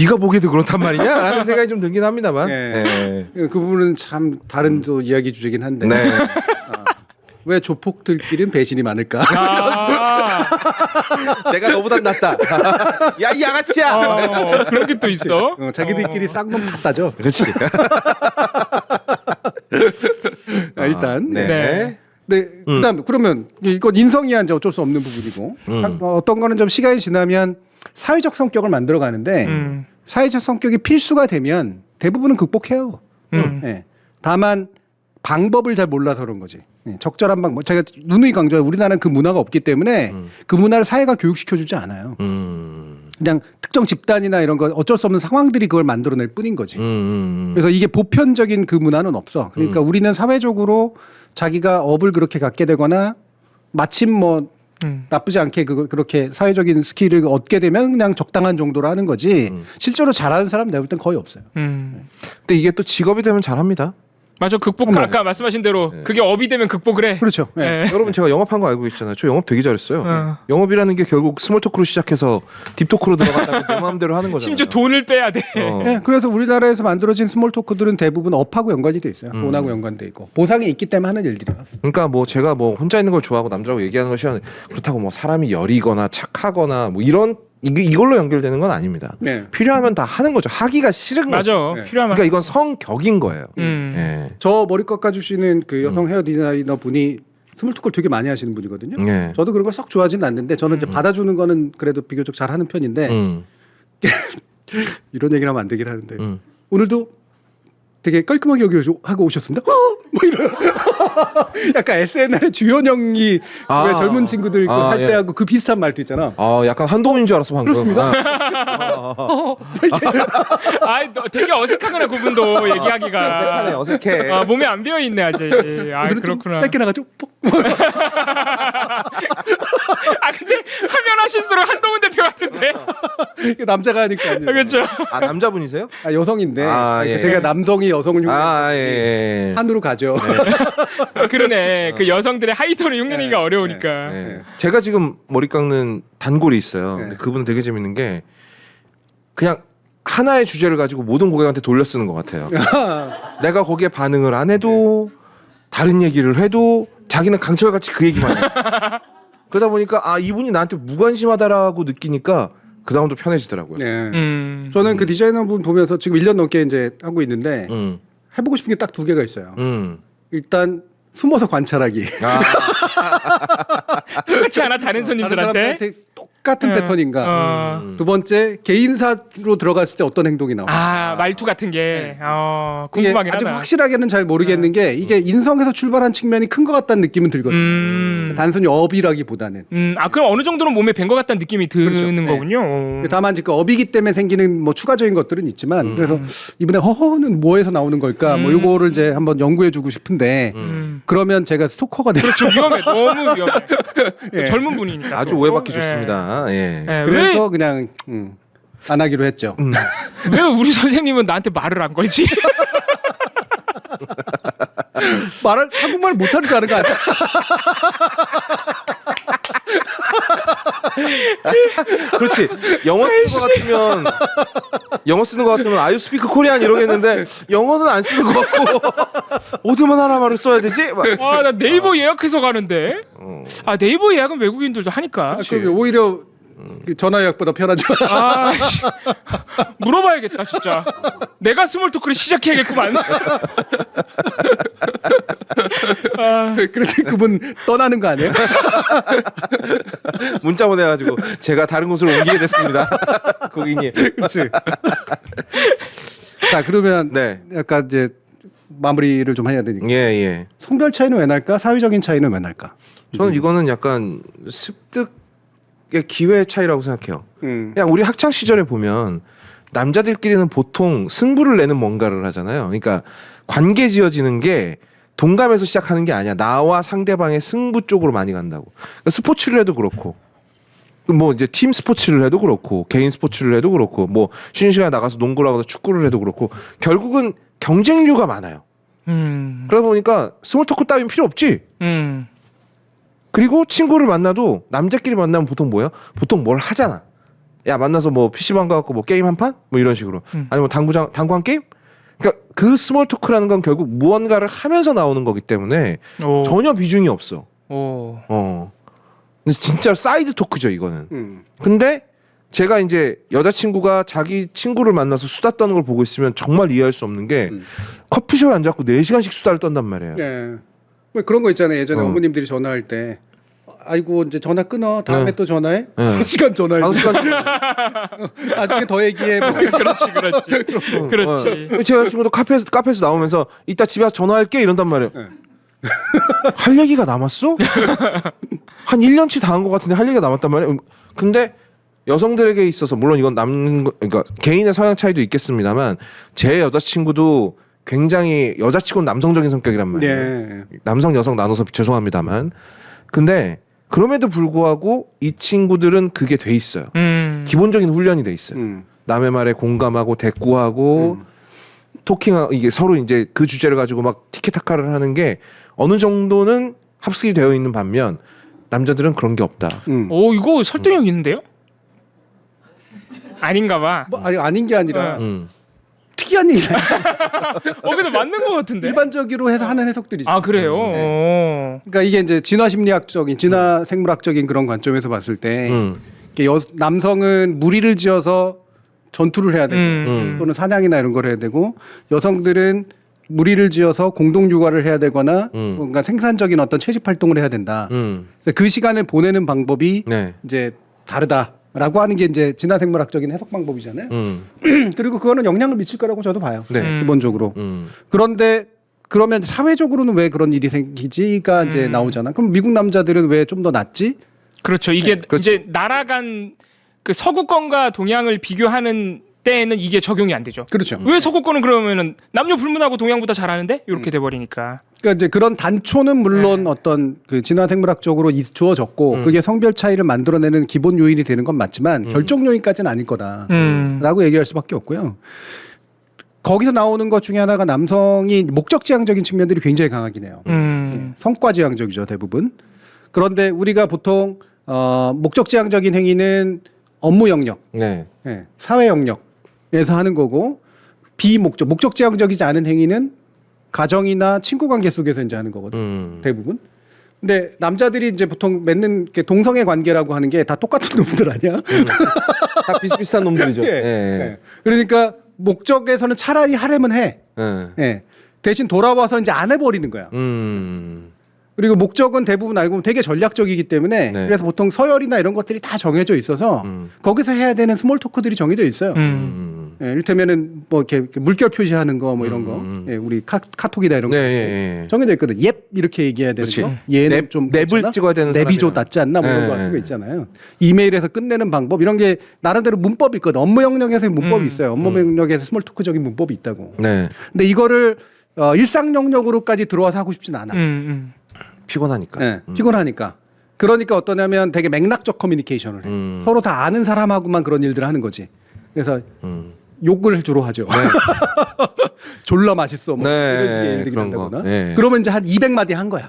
네가 보기에도 그렇단 말이냐라는 생각이 좀 들긴 합니다만. 네. 그 부분은 참 다른 또 이야기 주제긴 한데. 네. 왜 조폭들끼리는 배신이 많을까? 아, 내가 너보단 낫다. 야 이 양아치야. 그런 게 또 있어. 자기들끼리 쌍놈 팠다죠. 그렇지. 일단. 네. 네. 네. 그다음 그러면 이건 인성이야 이제 어쩔 수 없는 부분이고 어떤 거는 좀 시간이 지나면 사회적 성격을 만들어 가는데 사회적 성격이 필수가 되면 대부분은 극복해요. 네. 다만 방법을 잘 몰라서 그런 거지. 네. 적절한 방법. 제가 누누이 강조해요. 우리나라는 그 문화가 없기 때문에 그 문화를 사회가 교육시켜주지 않아요. 그냥 특정 집단이나 이런 거 어쩔 수 없는 상황들이 그걸 만들어낼 뿐인 거지. 그래서 이게 보편적인 그 문화는 없어. 그러니까 우리는 사회적으로 자기가 업을 그렇게 갖게 되거나 마침 뭐 나쁘지 않게 그렇게 사회적인 스킬을 얻게 되면 그냥 적당한 정도로 하는 거지. 실제로 잘하는 사람 내가 볼 땐 거의 없어요. 근데 이게 또 직업이 되면 잘합니다. 맞아, 극복. 아까 말씀하신 대로 그게 업이 되면 극복을 해. 그렇죠. 네. 여러분 제가 영업한 거 알고 계시잖아요. 저 영업 되게 잘했어요. 영업이라는 게 결국 스몰 토크로 시작해서 딥토크로 들어갔다가 내 마음대로 하는 거잖아요. 심지어 돈을 빼야 돼. 네, 그래서 우리나라에서 만들어진 스몰 토크들은 대부분 업하고 연관이 돼 있어요. 돈하고 연관돼 있고 보상이 있기 때문에 하는 일들이야. 그러니까 뭐 제가 뭐 혼자 있는 걸 좋아하고 남들하고 얘기하는 걸 싫어하는 그렇다고 뭐 사람이 여리거나 착하거나 뭐 이런 이걸로 연결되는 건 아닙니다. 네. 필요하면 다 하는 거죠. 하기가 싫은 거죠. 맞아. 네. 필요하면. 그러니까 이건 성격인 거예요. 예. 저 머리 깎아주시는 그 여성 헤어 디자이너 분이 스몰 토크를 되게 많이 하시는 분이거든요. 예. 저도 그런 걸 썩 좋아하지는 않는데 저는 이제 받아주는 거는 그래도 비교적 잘하는 편인데 이런 얘기를 하면 안 되긴 하는데 오늘도 되게 깔끔하게 여기 하고 오셨습니다. 뭐 이런 약간 SNL 주현영이 왜 젊은 친구들 그 할 때 하고 그 비슷한 말도 있잖아. 약간 한동훈인 줄 알았어 방금. 그렇습니다. 되게 어색하구나 그분도 얘기하기가. 어색해. 몸에 안 배어 있네 아직. 오늘은 좀 그렇구나. 짧게 나가죠. 근데 하면 하실수록 한동훈 대표 같은데. 남자가 하니까 아니에요. 그렇죠. 남자분이세요? 여성인데 예. 제가 남성이 여성을 예. 한으로 가죠. 그러네. 그 여성들의 하이톤을 흉내내기가 어려우니까. 네. 제가 지금 머리 깎는 단골이 있어요. 네. 근데 그분은 되게 재밌는 게 그냥 하나의 주제를 가지고 모든 고객한테 돌려 쓰는 것 같아요. 내가 거기에 반응을 안 해도 다른 얘기를 해도 자기는 강철같이 그 얘기만 해. 그러다 보니까 이분이 나한테 무관심하다라고 느끼니까 그 다음도 편해지더라고요. 네. 저는 그 디자이너 분 보면서 지금 1년 넘게 이제 하고 있는데 해보고 싶은 게 딱 2개가 있어요. 일단 숨어서 관찰하기. 똑같지 않아 다른 손님들한테? 다른 사람한테 똑같은 패턴인가. 두 번째 개인사로 들어갔을 때 어떤 행동이 나오나. 말투 같은 게 궁금하긴 아직 하다. 확실하게는 잘 모르겠는 게 이게 인성에서 출발한 측면이 큰 것 같다는 느낌은 들거든요. 단순히 업이라기보다는. 그럼 어느 정도는 몸에 밴 것 같다는 느낌이 드는 그렇죠. 거군요. 다만 그 업이기 때문에 생기는 뭐 추가적인 것들은 있지만 그래서 이번에 허허는 뭐에서 나오는 걸까 뭐 요거를 이제 한번 연구해주고 싶은데 그러면 제가 스토커가 됐어요. 그렇죠. 위험해. 너무 위험해. 젊은 분이니까. 아주 오해받기 좋습니다. 예. 그래서 그냥 안 하기로 했죠. 왜 우리 선생님은 나한테 말을 안 걸지? 한국말 못하는 줄 아는 거 아니야? 그렇지. 영어 쓰는 거 같으면 아유 스피크 코리안 이러겠는데 영어는 안 쓰는 거 같고 어디만 하나말을 써야 되지? 나 네이버 예약해서 가는데. 네이버 예약은 외국인들도 하니까. 그럼 오히려 전화 예약보다 편하죠. 물어봐야겠다 진짜. 내가 스몰 토크를 시작해야겠구만. 그런데 그분 떠나는 거 아니에요? 문자 보내가지고 제가 다른 곳으로 옮기게 됐습니다. 고객님. 그렇지. 자 그러면 네. 약간 이제 마무리를 좀 해야 되니까. 예. 성별 차이는 왜 날까? 사회적인 차이는 왜 날까? 저는 이거는 약간 습득의 기회 차이라고 생각해요. 그냥 우리 학창 시절에 보면 남자들끼리는 보통 승부를 내는 뭔가를 하잖아요. 그러니까 관계 지어지는 게 동감에서 시작하는 게 아니야. 나와 상대방의 승부 쪽으로 많이 간다고. 그러니까 스포츠를 해도 그렇고, 뭐 이제 팀 스포츠를 해도 그렇고, 개인 스포츠를 해도 그렇고, 뭐 쉬는 시간에 나가서 농구를 하거나 축구를 해도 그렇고, 결국은 경쟁류가 많아요. 그러다 보니까 스몰 토크 따윈 필요 없지. 그리고 친구를 만나도 남자끼리 만나면 보통 뭐야? 보통 뭘 하잖아. 야 만나서 뭐 PC방 가갖고 뭐 게임 한 판? 뭐 이런 식으로. 아니면 당구 한 게임? 그러니까 그 스몰 토크라는 건 결국 무언가를 하면서 나오는 거기 때문에 오. 전혀 비중이 없어. 오. 근데 진짜 사이드 토크죠 이거는. 근데 제가 이제 여자친구가 자기 친구를 만나서 수다 떠는 걸 보고 있으면 정말 이해할 수 없는 게 커피숍에 앉아갖고 4시간씩 수다를 떤단 말이에요. 네. 뭐 그런 거 있잖아요. 예전에 어머님들이 전화할 때 아이고 이제 전화 끊어. 다음에 네. 또 전화해. 네. 5시간 전화해. 5시간 나중에 더 얘기해. 뭐. 그렇지. 제 여자친구도 카페에서 나오면서 이따 집에 와서 전화할게 이런단 말이에요. 네. 할 얘기가 남았어? 한 1년치 다 한 것 같은데 할 얘기가 남았단 말이에요. 근데 여성들에게 있어서 물론 이건 그러니까 개인의 성향 차이도 있겠습니다만 제 여자친구도 굉장히 여자치고는 남성적인 성격이란 말이에요. 네. 남성 여성 나눠서 죄송합니다만 근데 그럼에도 불구하고 이 친구들은 그게 돼 있어요. 기본적인 훈련이 돼 있어요. 남의 말에 공감하고 대꾸하고 토킹하고 이게 서로 이제 그 주제를 가지고 막 티키타카를 하는 게 어느 정도는 합숙이 되어 있는 반면 남자들은 그런 게 없다. 오 이거 설득력 있는데요? 아닌가봐. 뭐, 아닌 게 아니라 음. 특이한 얘기다. 근데 맞는 것 같은데. 일반적으로 해서 하는 해석들이죠. 아 그래요. 네. 그러니까 이게 이제 진화 심리학적인, 진화 생물학적인 그런 관점에서 봤을 때 이게 남성은 무리를 지어서 전투를 해야 되고 또는 사냥이나 이런 걸 해야 되고 여성들은 무리를 지어서 공동 육아를 해야 되거나 뭔가 생산적인 어떤 채집 활동을 해야 된다. 그래서 그 시간을 보내는 방법이 네. 이제 다르다라고 하는 게 이제 진화 생물학적인 해석 방법이잖아요. 그리고 그거는 영향을 미칠 거라고 저도 봐요. 네. 기본적으로. 그런데 그러면 사회적으로는 왜 그런 일이 생기지가 이제 나오잖아. 그럼 미국 남자들은 왜 좀 더 낫지? 그렇죠. 이게 네, 그렇죠. 이제 날아간 그 서구권과 동양을 비교하는 때에는 이게 적용이 안 되죠. 그렇죠. 왜 서구권은 그러면은 남녀 불문하고 동양보다 잘하는데 이렇게 돼버리니까. 그러니까 이제 그런 단초는 물론 어떤 그 진화 생물학적으로 주어졌고 그게 성별 차이를 만들어내는 기본 요인이 되는 건 맞지만 결정 요인까지는 아닐 거다라고 얘기할 수밖에 없고요. 거기서 나오는 것 중에 하나가 남성이 목적지향적인 측면들이 굉장히 강하긴 해요. 성과지향적이죠 대부분. 그런데 우리가 보통 목적지향적인 행위는 업무 영역, 네. 사회 영역에서 하는 거고 목적지향적이지 않은 행위는 가정이나 친구 관계 속에서 이제 하는 거거든. 대부분. 근데 남자들이 이제 보통 맺는 게 동성애 관계라고 하는 게 다 똑같은 놈들 아니야? 다 비슷비슷한 놈들이죠. 예. 예. 그러니까 목적에서는 차라리 하려면 해. 예. 대신 돌아와서 이제 안 해버리는 거야. 그리고 목적은 대부분 알고 보면 되게 전략적이기 때문에 네. 그래서 보통 서열이나 이런 것들이 다 정해져 있어서 거기서 해야 되는 스몰 토크들이 정해져 있어요. 예, 이를테면은 뭐 이렇게 물결 표시하는 거 뭐 이런 거, 예, 우리 카톡이나 이런 거 네. 정해져 있거든. 옙 이렇게 얘기해야 되는 그렇지. 거. 얘는 랩- 좀 랩을 괜찮아? 찍어야 되는 랩이 좀 사람이야. 낫지 않나 뭐 이런 거 네. 같은 거 있잖아요. 이메일에서 끝내는 방법 이런 게 나름대로 문법이 있거든. 업무 영역에서의 문법이 있어요. 업무 영역에서 스몰 토크적인 문법이 있다고. 네. 근데 이거를 일상 영역으로까지 들어와서 하고 싶진 않아. 피곤하니까. 네, 피곤하니까. 그러니까 어떠냐면 되게 맥락적 커뮤니케이션을 해. 서로 다 아는 사람하고만 그런 일들을 하는 거지. 그래서 욕을 주로 하죠. 졸라 맛있어. 뭐 네, 이런 식의 일들이 그런 거. 한다거나. 네. 그러면 이제 한 200마디 한 거야.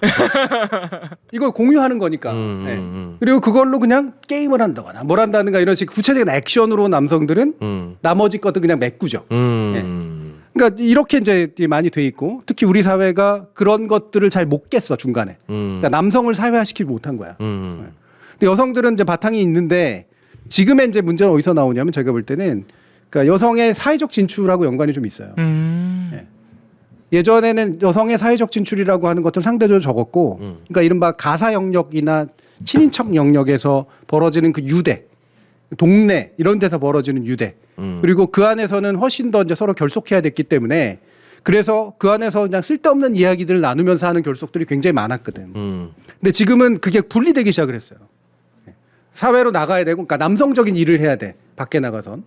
이걸 공유하는 거니까. 네. 그리고 그걸로 그냥 게임을 한다거나 뭘 한다든가 이런 식 구체적인 액션으로 남성들은 나머지 것도 그냥 메꾸죠. 그러니까 이렇게 이제 많이 돼 있고 특히 우리 사회가 그런 것들을 잘 못 깼어 중간에. 그러니까 남성을 사회화시키지 못한 거야. 근데 여성들은 이제 바탕이 있는데 지금의 이제 문제는 어디서 나오냐면 제가 볼 때는 그러니까 여성의 사회적 진출하고 연관이 좀 있어요. 예전에는 여성의 사회적 진출이라고 하는 것들은 상대적으로 적었고, 그러니까 이른바 가사 영역이나 친인척 영역에서 벌어지는 그 유대, 동네 이런 데서 벌어지는 유대, 그리고 그 안에서는 훨씬 더 이제 서로 결속해야 됐기 때문에 그래서 그 안에서 그냥 쓸데없는 이야기들을 나누면서 하는 결속들이 굉장히 많았거든. 근데 지금은 그게 분리되기 시작을 했어요. 사회로 나가야 되고, 그러니까 남성적인 일을 해야 돼. 밖에 나가선.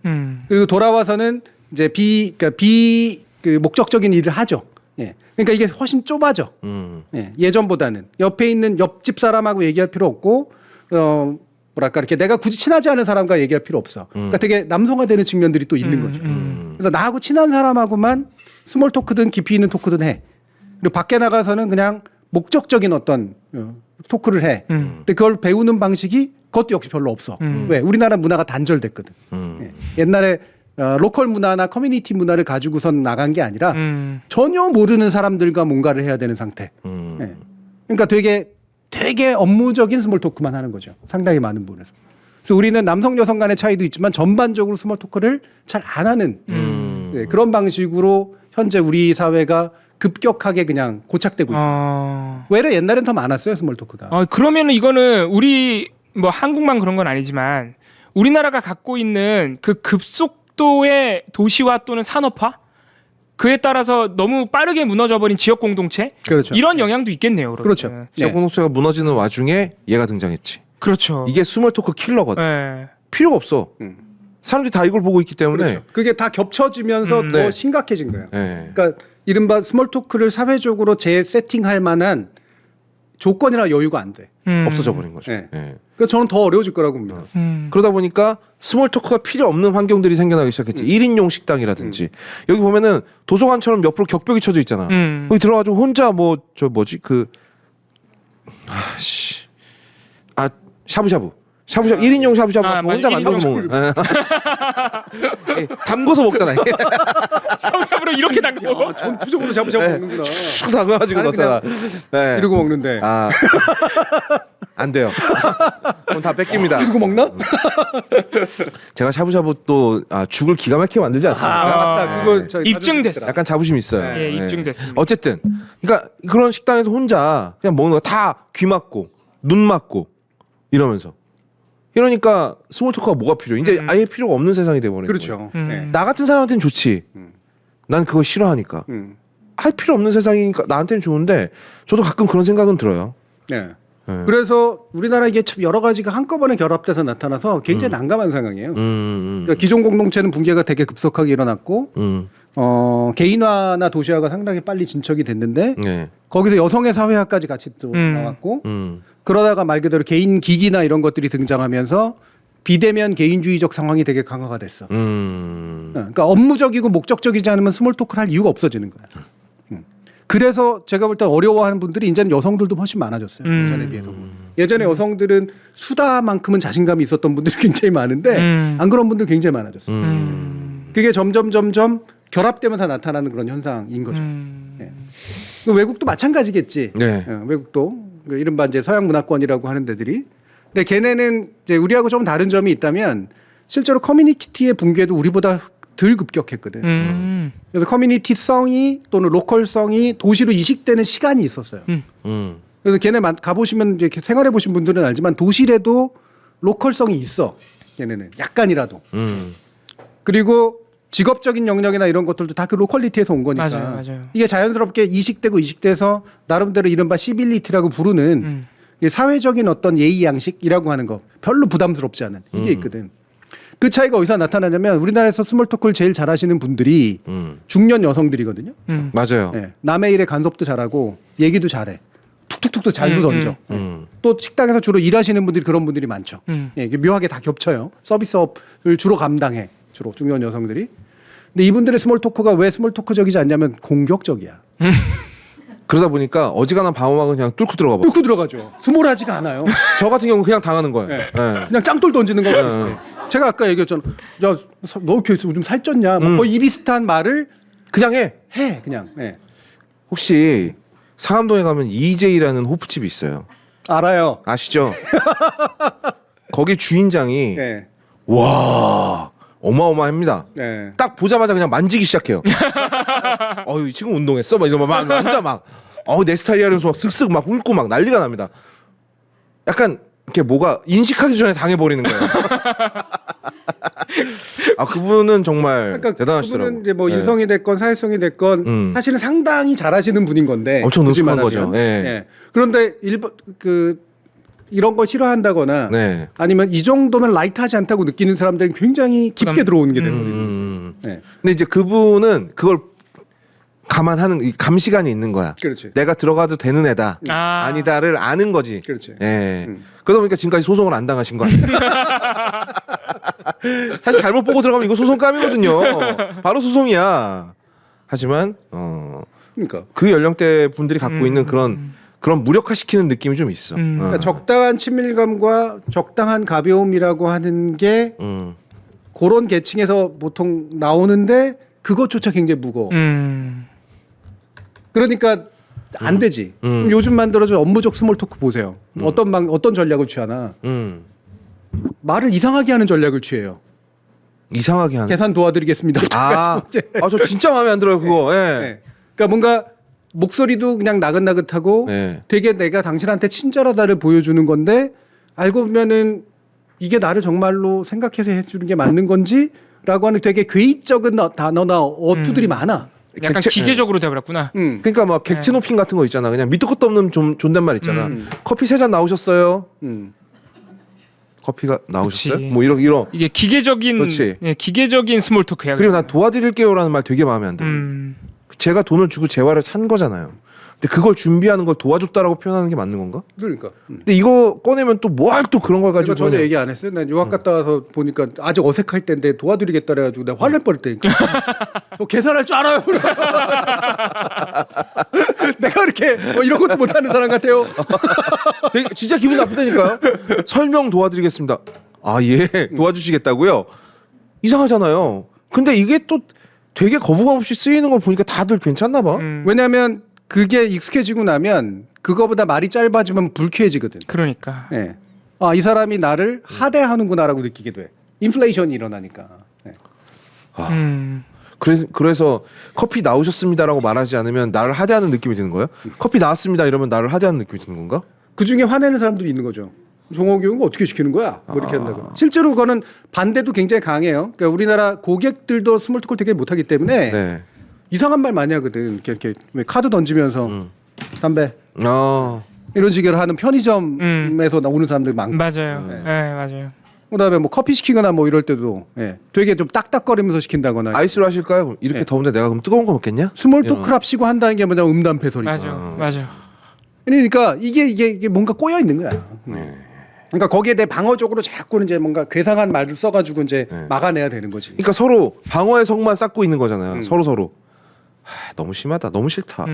그리고 돌아와서는 이제 그 목적적인 일을 하죠. 예. 그러니까 이게 훨씬 좁아져. 예. 예전보다는 옆에 있는 옆집 사람하고 얘기할 필요 없고, 뭐랄까 이렇게 내가 굳이 친하지 않은 사람과 얘기할 필요 없어. 그러니까 되게 남성화되는 측면들이 또 있는 거죠. 그래서 나하고 친한 사람하고만 스몰 토크든 깊이 있는 토크든 해. 그리고 밖에 나가서는 그냥 목적적인 어떤 토크를 해. 근데 그걸 배우는 방식이 그것도 역시 별로 없어. 왜? 우리나라 문화가 단절됐거든. 예. 옛날에 로컬 문화나 커뮤니티 문화를 가지고선 나간 게 아니라 전혀 모르는 사람들과 뭔가를 해야 되는 상태. 예. 그러니까 되게 업무적인 스몰 토크만 하는 거죠. 상당히 많은 부분에서. 그래서 우리는 남성 여성 간의 차이도 있지만 전반적으로 스몰 토크를 잘 안 하는 예, 그런 방식으로 현재 우리 사회가 급격하게 그냥 고착되고 있다. 외래 옛날엔 더 많았어요 스몰 토크가. 그러면은 이거는 우리 뭐 한국만 그런 건 아니지만 우리나라가 갖고 있는 그 급속도의 도시화 또는 산업화 그에 따라서 너무 빠르게 무너져버린 지역 공동체 그렇죠. 이런 영향도 있겠네요. 그러면. 그렇죠. 지역 네. 공동체가 무너지는 와중에 얘가 등장했지. 그렇죠. 이게 스몰 토크 킬러거든. 네. 필요가 없어. 사람들이 다 이걸 보고 있기 때문에. 그렇죠. 그게 다 겹쳐지면서 더 네. 심각해진 거예요. 네. 그러니까 이른바 스몰 토크를 사회적으로 재세팅할 만한 조건이나 여유가 안 돼. 없어져 버린 거죠. 네. 네. 그래서 저는 더 어려워질 거라고 봅니다. 그러다 보니까 스몰 토크가 필요 없는 환경들이 생겨나기 시작했지. 1인용 식당이라든지 여기 보면은 도서관처럼 옆으로 격벽이 쳐져 있잖아. 거기 들어가지고 혼자 뭐 저 뭐지 샤브샤브 1인용 샤브샤브 같은 거 혼자 맞아. 만들어서 1인용 먹는. 예, 담궈서 먹잖아. 샤브샤브로 이렇게 담궈. 전투적으로 샤브샤브 네. 먹는구나. 슉 담가가지고 나는 넣잖아. 네. 이러고 먹는데. 안 돼요. 그럼 다 뺏깁니다. 이러고 먹나? 제가 샤브샤브 또 죽을 기가 막히게 만들지 않습니까? 맞다. 그거 저희 입증됐어. 약간 자부심 있어요. 예, 네. 입증됐습니다. 어쨌든 그러니까 그런 식당에서 혼자 그냥 먹는 거 다 귀 막고 눈 막고 이러면서 이러니까 스몰 토크가 뭐가 필요해? 이제 아예 필요가 없는 세상이 돼버리는 거예요. 그렇죠. 네. 나 같은 사람한테는 좋지. 난 그거 싫어하니까. 할 필요 없는 세상이니까 나한테는 좋은데 저도 가끔 그런 생각은 들어요. 네. 네. 그래서 우리나라 이게 참 여러 가지가 한꺼번에 결합돼서 나타나서 굉장히 난감한 상황이에요. 그러니까 기존 공동체는 붕괴가 되게 급속하게 일어났고 개인화나 도시화가 상당히 빨리 진척이 됐는데 네. 거기서 여성의 사회화까지 같이 또 나왔고 그러다가 말 그대로 개인 기기나 이런 것들이 등장하면서 비대면 개인주의적 상황이 되게 강화가 됐어. 그러니까 업무적이고 목적적이지 않으면 스몰 토크를 할 이유가 없어지는 거야. 그래서 제가 볼 때 어려워하는 분들이 이제는 여성들도 훨씬 많아졌어요. 예전에 비해서. 예전에 여성들은 수다만큼은 자신감이 있었던 분들이 굉장히 많은데 안 그런 분들 굉장히 많아졌어요. 그게 점점 결합되면서 나타나는 그런 현상인 거죠. 예. 외국도 마찬가지겠지. 네. 외국도 이른바 이제 서양 문화권이라고 하는 데들이. 근데 걔네는 이제 우리하고 좀 다른 점이 있다면 실제로 커뮤니티의 붕괴도 우리보다 덜 급격했거든. 그래서 커뮤니티성이 또는 로컬성이 도시로 이식되는 시간이 있었어요. 그래서 걔네 가보시면 이제 생활해 보신 분들은 알지만 도시래도 로컬성이 있어. 걔네는 약간이라도. 그리고 직업적인 영역이나 이런 것들도 다 그 로컬리티에서 온 거니까. 맞아요. 이게 자연스럽게 이식돼서 나름대로 이른바 시빌리티라고 부르는 사회적인 어떤 예의 양식이라고 하는 거 별로 부담스럽지 않은 이게 있거든. 그 차이가 어디서 나타나냐면 우리나라에서 스몰 토크를 제일 잘하시는 분들이 중년 여성들이거든요. 맞아요. 네. 남의 일에 간섭도 잘하고 얘기도 잘해. 툭툭툭도 잘도 던져. 또 식당에서 주로 일하시는 분들이 그런 분들이 많죠. 예, 이게 묘하게 다 겹쳐요. 서비스업을 주로 감당해. 주로 중년 여성들이. 근데 이분들의 스몰 토크가 왜 스몰 토크적이지 않냐면 공격적이야. 그러다 보니까 어지간한 방어막은 그냥 뚫고 들어가 버려. 뚫고 들어가죠. 스몰하지가 않아요. 저 같은 경우는 그냥 당하는 거예요. 네. 네. 그냥 짱돌 던지는 거가 비슷해. 제가 아까 얘기했잖아. 야, 너 이렇게 요즘 살쪘냐? 뭐 거의 이 비슷한 말을 그냥 해. 그냥. 예. 혹시 상암동에 가면 EJ라는 호프집이 있어요. 알아요. 아시죠? 거기 주인장이 네. 와 어마어마합니다. 네. 딱 보자마자 그냥 만지기 시작해요. 어유 지금 운동했어? 막 이러면 막 앉아 막. 내 스타일이야 이러면서 막 쓱쓱 막 훑고 막 난리가 납니다. 약간 이렇게 뭐가 인식하기 전에 당해버리는 거예요. 그분은 정말 그러니까 대단하시더라고요. 그분은 이제 뭐 네. 인성이 됐건 사회성이 됐건 사실은 상당히 잘하시는 분인 건데 엄청 굳이 능숙한 말하면. 거죠. 네. 예. 그런데 이런 거 싫어한다거나 네. 아니면 이 정도면 라이트하지 않다고 느끼는 사람들은 굉장히 깊게 들어오는 게 되거든요. 네. 근데 이제 그분은 그걸 감안하는 이 감시관이 있는 거야. 그렇지. 내가 들어가도 되는 애다. 아니다를 아는 거지. 그렇지. 예. 그러다 보니까 지금까지 소송을 안 당하신 거 아니에요? 사실 잘못 보고 들어가면 이거 소송감이거든요. 바로 소송이야. 하지만 그러니까 그 연령대 분들이 갖고 있는 그런 그런 무력화시키는 느낌이 좀 있어. 그러니까 적당한 친밀감과 적당한 가벼움이라고 하는 게 그런 계층에서 보통 나오는데 그것조차 굉장히 무거워. 그러니까 안 되지. 그럼 요즘 만들어진 업무적 스몰 토크 보세요. 어떤 전략을 취하나. 말을 이상하게 하는 전략을 취해요. 이상하게 하는. 계산 도와드리겠습니다. 저 진짜 마음에 안 들어요 그거. 예. 네. 그러니까 뭔가 목소리도 그냥 나긋나긋하고 네. 되게 내가 당신한테 친절하다를 보여주는 건데 알고 보면은 이게 나를 정말로 생각해서 해주는 게 맞는 건지라고 하는 되게 괴이적인 단어나 어투들이 많아. 약간 기계적으로 돼버렸구나. 그러니까 막 객체 높임 같은 거 있잖아. 그냥 밑도 끝도 없는 존댓말 있잖아. 커피 3잔 나오셨어요? 커피가 나오셨어요? 그치. 뭐 이런 이게 기계적인 그렇지. 기계적인 스몰 토크야. 그리고 난 도와드릴게요라는 말 되게 마음에 안 들어. 제가 돈을 주고 재화를 산 거잖아요. 근데 그걸 준비하는 걸 도와줬다라고 표현하는 게 맞는 건가? 그러니까. 근데 이거 꺼내면 또 뭘 또 그런 걸 가지고 이거 전혀 얘기 안 했어요. 난 유학 갔다 와서 보니까 아직 어색할 때인데 도와드리겠다 그래가지고 내가 화낼 뻔했다니까. 저 계산할 줄 알아요. 내가 이렇게 뭐 이런 것도 못하는 사람 같아요. 되게 진짜 기분 나쁘다니까요. 설명 도와드리겠습니다. 아 예 도와주시겠다고요? 이상하잖아요. 근데 이게 또 되게 거부감 없이 쓰이는 걸 보니까 다들 괜찮나 봐. 왜냐하면 그게 익숙해지고 나면 그거보다 말이 짧아지면 불쾌해지거든. 그러니까. 예. 아, 이 사람이 나를 하대하는구나라고 느끼게 돼. 인플레이션이 일어나니까. 예. 그래서 커피 나오셨습니다라고 말하지 않으면 나를 하대하는 느낌이 드는 거예요? 커피 나왔습니다 이러면 나를 하대하는 느낌이 드는 건가? 그 중에 화내는 사람들이 있는 거죠. 종업교육은 어떻게 시키는 거야? 뭐 이렇게 한다고. 실제로 그거는 반대도 굉장히 강해요. 그러니까 우리나라 고객들도 스몰 토크를 되게 못하기 때문에 네. 이상한 말 많이 하거든. 이렇게 왜 카드 던지면서 담배 이런 식으로 하는 편의점에서 나오는 사람들이 많고. 맞아요. 네, 맞아요. 그다음에 뭐 커피 시키거나 뭐 이럴 때도 되게 좀 딱딱거리면서 시킨다거나. 아이스로 하실까요? 이렇게 더운데 내가 그럼 뜨거운 거 먹겠냐? 스몰 토크랍시고 한다는 게 뭐냐면 음담패 소리. 맞아. 그러니까 이게 뭔가 꼬여 있는 거야. 그러니까 거기에 대해 방어적으로 자꾸는 이제 뭔가 괴상한 말을 써가지고 이제 막아내야 되는 거지. 그러니까 서로 방어의 성만 쌓고 있는 거잖아요. 서로. 너무 심하다. 너무 싫다.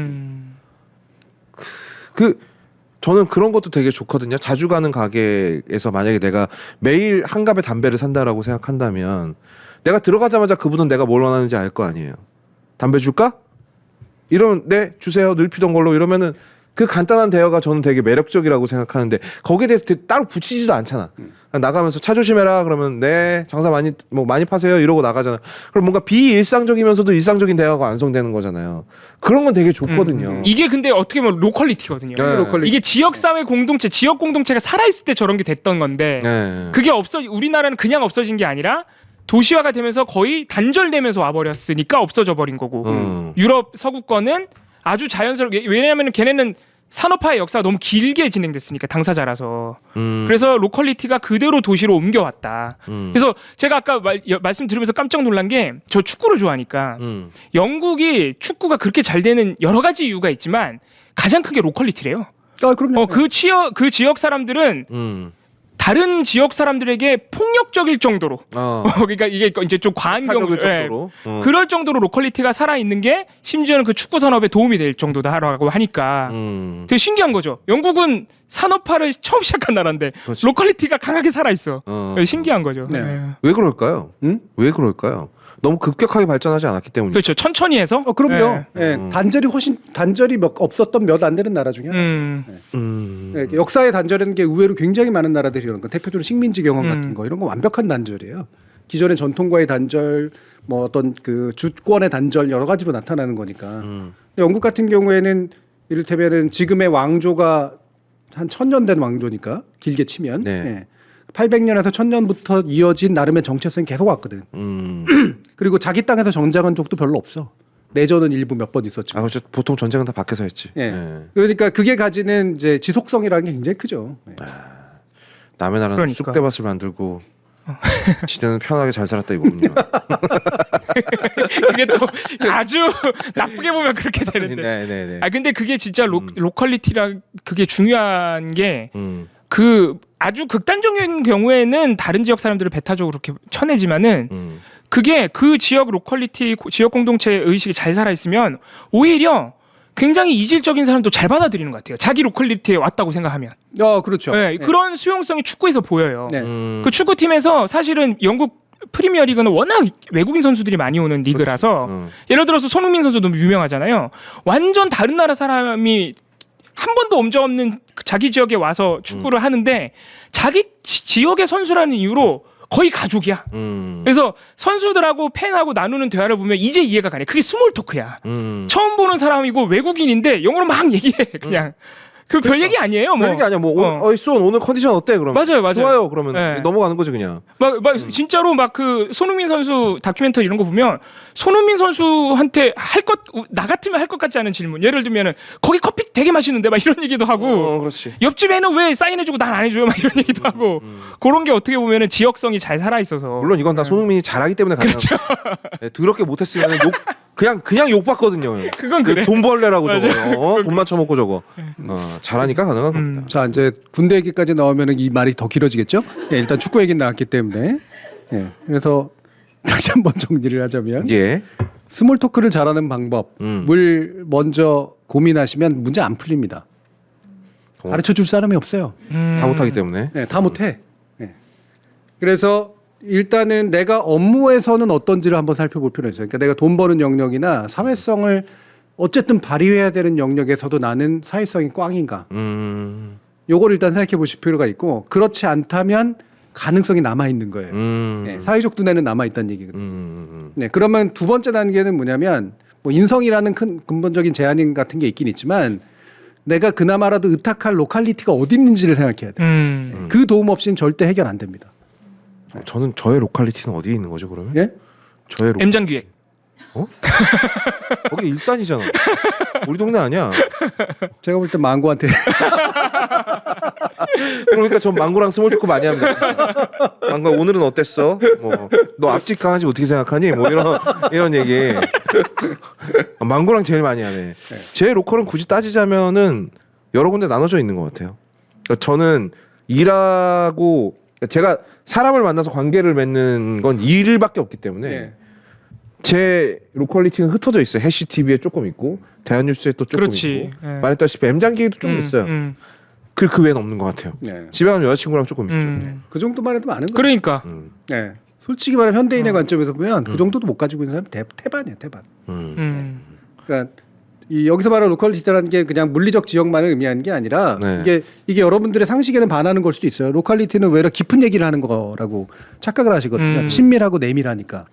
저는 그런 것도 되게 좋거든요. 자주 가는 가게에서 만약에 내가 매일 한 갑의 담배를 산다라고 생각한다면 내가 들어가자마자 그분은 내가 뭘 원하는지 알 거 아니에요. 담배 줄까? 이러면 네 주세요. 늘 피던 걸로 이러면은 그 간단한 대화가 저는 되게 매력적이라고 생각하는데 거기에 대해서 따로 붙이지도 않잖아. 나가면서 차 조심해라 그러면 네 장사 많이 파세요 이러고 나가잖아. 그럼 뭔가 비일상적이면서도 일상적인 대화가 완성되는 거잖아요. 그런 건 되게 좋거든요. 이게 근데 어떻게 보면 로컬리티거든요. 네. 이게 지역사회 공동체, 지역 공동체가 살아있을 때 저런 게 됐던 건데 그게 우리나라는 그냥 없어진 게 아니라 도시화가 되면서 거의 단절되면서 와버렸으니까 없어져 버린 거고 유럽 서구권은 아주 자연스럽게 왜냐하면 걔네는 산업화의 역사가 너무 길게 진행됐으니까 당사자라서 그래서 로컬리티가 그대로 도시로 옮겨왔다. 그래서 제가 아까 말씀 들으면서 깜짝 놀란 게 저 축구를 좋아하니까 영국이 축구가 그렇게 잘 되는 여러 가지 이유가 있지만 가장 큰 게 로컬리티래요. 아, 그럼요. 그 지역 사람들은 다른 지역 사람들에게 폭력적일 정도로 그러니까 이게 이제 좀 과한 경우 그럴 정도로 로컬리티가 살아있는 게 심지어는 그 축구 산업에 도움이 될 정도다라고 하니까 되게 신기한 거죠. 영국은 산업화를 처음 시작한 나라인데 그렇지. 로컬리티가 강하게 살아있어. 신기한 거죠. 왜 그럴까요? 왜 그럴까요? 너무 급격하게 발전하지 않았기 때문이죠. 그렇죠. 천천히 해서. 그럼요. 단절이 없었던 몇 안 되는 나라 중에 하나. 역사의 단절이라는 게 의외로 굉장히 많은 나라들이 이런 거. 대표적으로 식민지 경험 같은 거 이런 거 완벽한 단절이에요. 기존의 전통과의 단절, 뭐 어떤 그 주권의 단절 여러 가지로 나타나는 거니까. 영국 같은 경우에는 이를테면은 지금의 왕조가 한 1000년 된 왕조니까 길게 치면. 800년에서 1000년부터 이어진 나름의 정체성이 계속 왔거든. 그리고 자기 땅에서 전쟁한 적도 별로 없어. 내전은 일부 몇 번 있었죠. 그렇죠. 보통 전쟁은 다 밖에서 했지. 그러니까 그게 가지는 이제 지속성이라는 게 굉장히 크죠. 남의 나라는 쑥대밭을 만들고 지네는 편하게 잘 살았다 이거군요. 그게 또 아주 나쁘게 보면 그렇게 되는데. 근데 그게 진짜 로컬리티라 그게 중요한 게 그 아주 극단적인 경우에는 다른 지역 사람들을 배타적으로 그렇게 쳐내지만은 그게 그 지역 로컬리티 지역 공동체 의식이 잘 살아 있으면 오히려 굉장히 이질적인 사람도 잘 받아들이는 것 같아요. 자기 로컬리티에 왔다고 생각하면. 그렇죠. 네, 그런 수용성이 축구에서 보여요. 네. 그 축구팀에서 사실은 영국 프리미어리그는 워낙 외국인 선수들이 많이 오는 리그라서 예를 들어서 손흥민 선수 너무 유명하잖아요. 완전 다른 나라 사람이 한 번도 엄적 없는 자기 지역에 와서 축구를 하는데 자기 지역의 선수라는 이유로 거의 가족이야. 그래서 선수들하고 팬하고 나누는 대화를 보면 이제 이해가 가네. 그게 스몰 토크야. 처음 보는 사람이고 외국인인데 영어로 막 얘기해. 그냥. 그 별 얘기 아니에요. 뭐. 별 얘기 아니야. 뭐 쏜 오늘 컨디션 어때? 그러면 맞아요. 좋아요. 그러면 네. 넘어가는 거지 그냥. 막 진짜로 막 그 손흥민 선수 다큐멘터리 이런 거 보면 손흥민 선수한테 나 같으면 할 것 같지 않은 질문. 예를 들면은 거기 커피 되게 맛있는데 막 이런 얘기도 하고. 그렇지. 옆집에는 왜 사인해주고 난 안 해줘요? 막 이런 얘기도 하고. 그런 게 어떻게 보면은 지역성이 잘 살아 있어서. 물론 이건 다 손흥민이 잘하기 때문에 가능한 그렇죠. 네, 더럽게 못했으면 그냥 욕 받거든요. 그건 그래. 돈벌레라고 맞아요. 저거. 돈 맞춰먹고 저거. 잘하니까 가능한 겁니다. 자, 이제 군대 얘기까지 나오면은 이 말이 더 길어지겠죠? 예, 일단 축구 얘기는 나왔기 때문에. 예. 그래서 다시 한번 정리를 하자면 예. 스몰 토크를 잘하는 방법을 먼저 고민하시면 문제 안 풀립니다. 가르쳐 줄 사람이 없어요. 다 못하기 때문에. 네, 다 못해. 네. 그래서 일단은 내가 업무에서는 어떤지를 한번 살펴볼 필요가 있어요. 그러니까 내가 돈 버는 영역이나 사회성을 어쨌든 발휘해야 되는 영역에서도 나는 사회성이 꽝인가. 요걸 일단 생각해 보실 필요가 있고 그렇지 않다면 가능성이 남아 있는 거예요. 네, 사회적 두뇌는 남아 있다는 얘기거든요. 네, 그러면 두 번째 단계는 뭐냐면 뭐 인성이라는 큰 근본적인 제한 같은 게 있긴 있지만 내가 그나마라도 의탁할 로컬리티가 어디 있는지를 생각해야 돼요. 그 도움 없이는 절대 해결 안 됩니다. 저는 저의 로컬리티는 어디에 있는 거죠 그러면? 예? 저의 M장기획. 거기 일산이잖아. 우리 동네 아니야. 제가 볼 때 망고한테 그러니까 전 망고랑 스몰토크 많이 합니다. 망고 오늘은 어땠어? 뭐 너 앞집 강아지 어떻게 생각하니? 뭐 이런 얘기. 망고랑 제일 많이 하네. 제 로컬은 굳이 따지자면은 여러 군데 나눠져 있는 것 같아요. 그러니까 저는 일하고 제가 사람을 만나서 관계를 맺는 건 일밖에 없기 때문에 네. 제 로컬리티는 흩어져 있어요. 해시 TV에 조금 있고 대한뉴스에 또 조금 그렇지. 있고 네. 말했다시피 M장기에도 조금 있어요. 그 외에는 없는 것 같아요. 네. 집에 가면 여자친구랑 조금 있죠. 그 정도만 해도 많은 거예요. 그러니까. 네. 솔직히 말하면 현대인의 관점에서 보면 그 정도도 못 가지고 있는 사람이 태반이에요, 태반. 그러니까 여기서 말하는 로컬리티라는 게 그냥 물리적 지역만을 의미하는 게 아니라 네. 이게 여러분들의 상식에는 반하는 걸 수도 있어요. 로컬리티는 외려 깊은 얘기를 하는 거라고 착각을 하시거든요. 친밀하고 내밀하니까.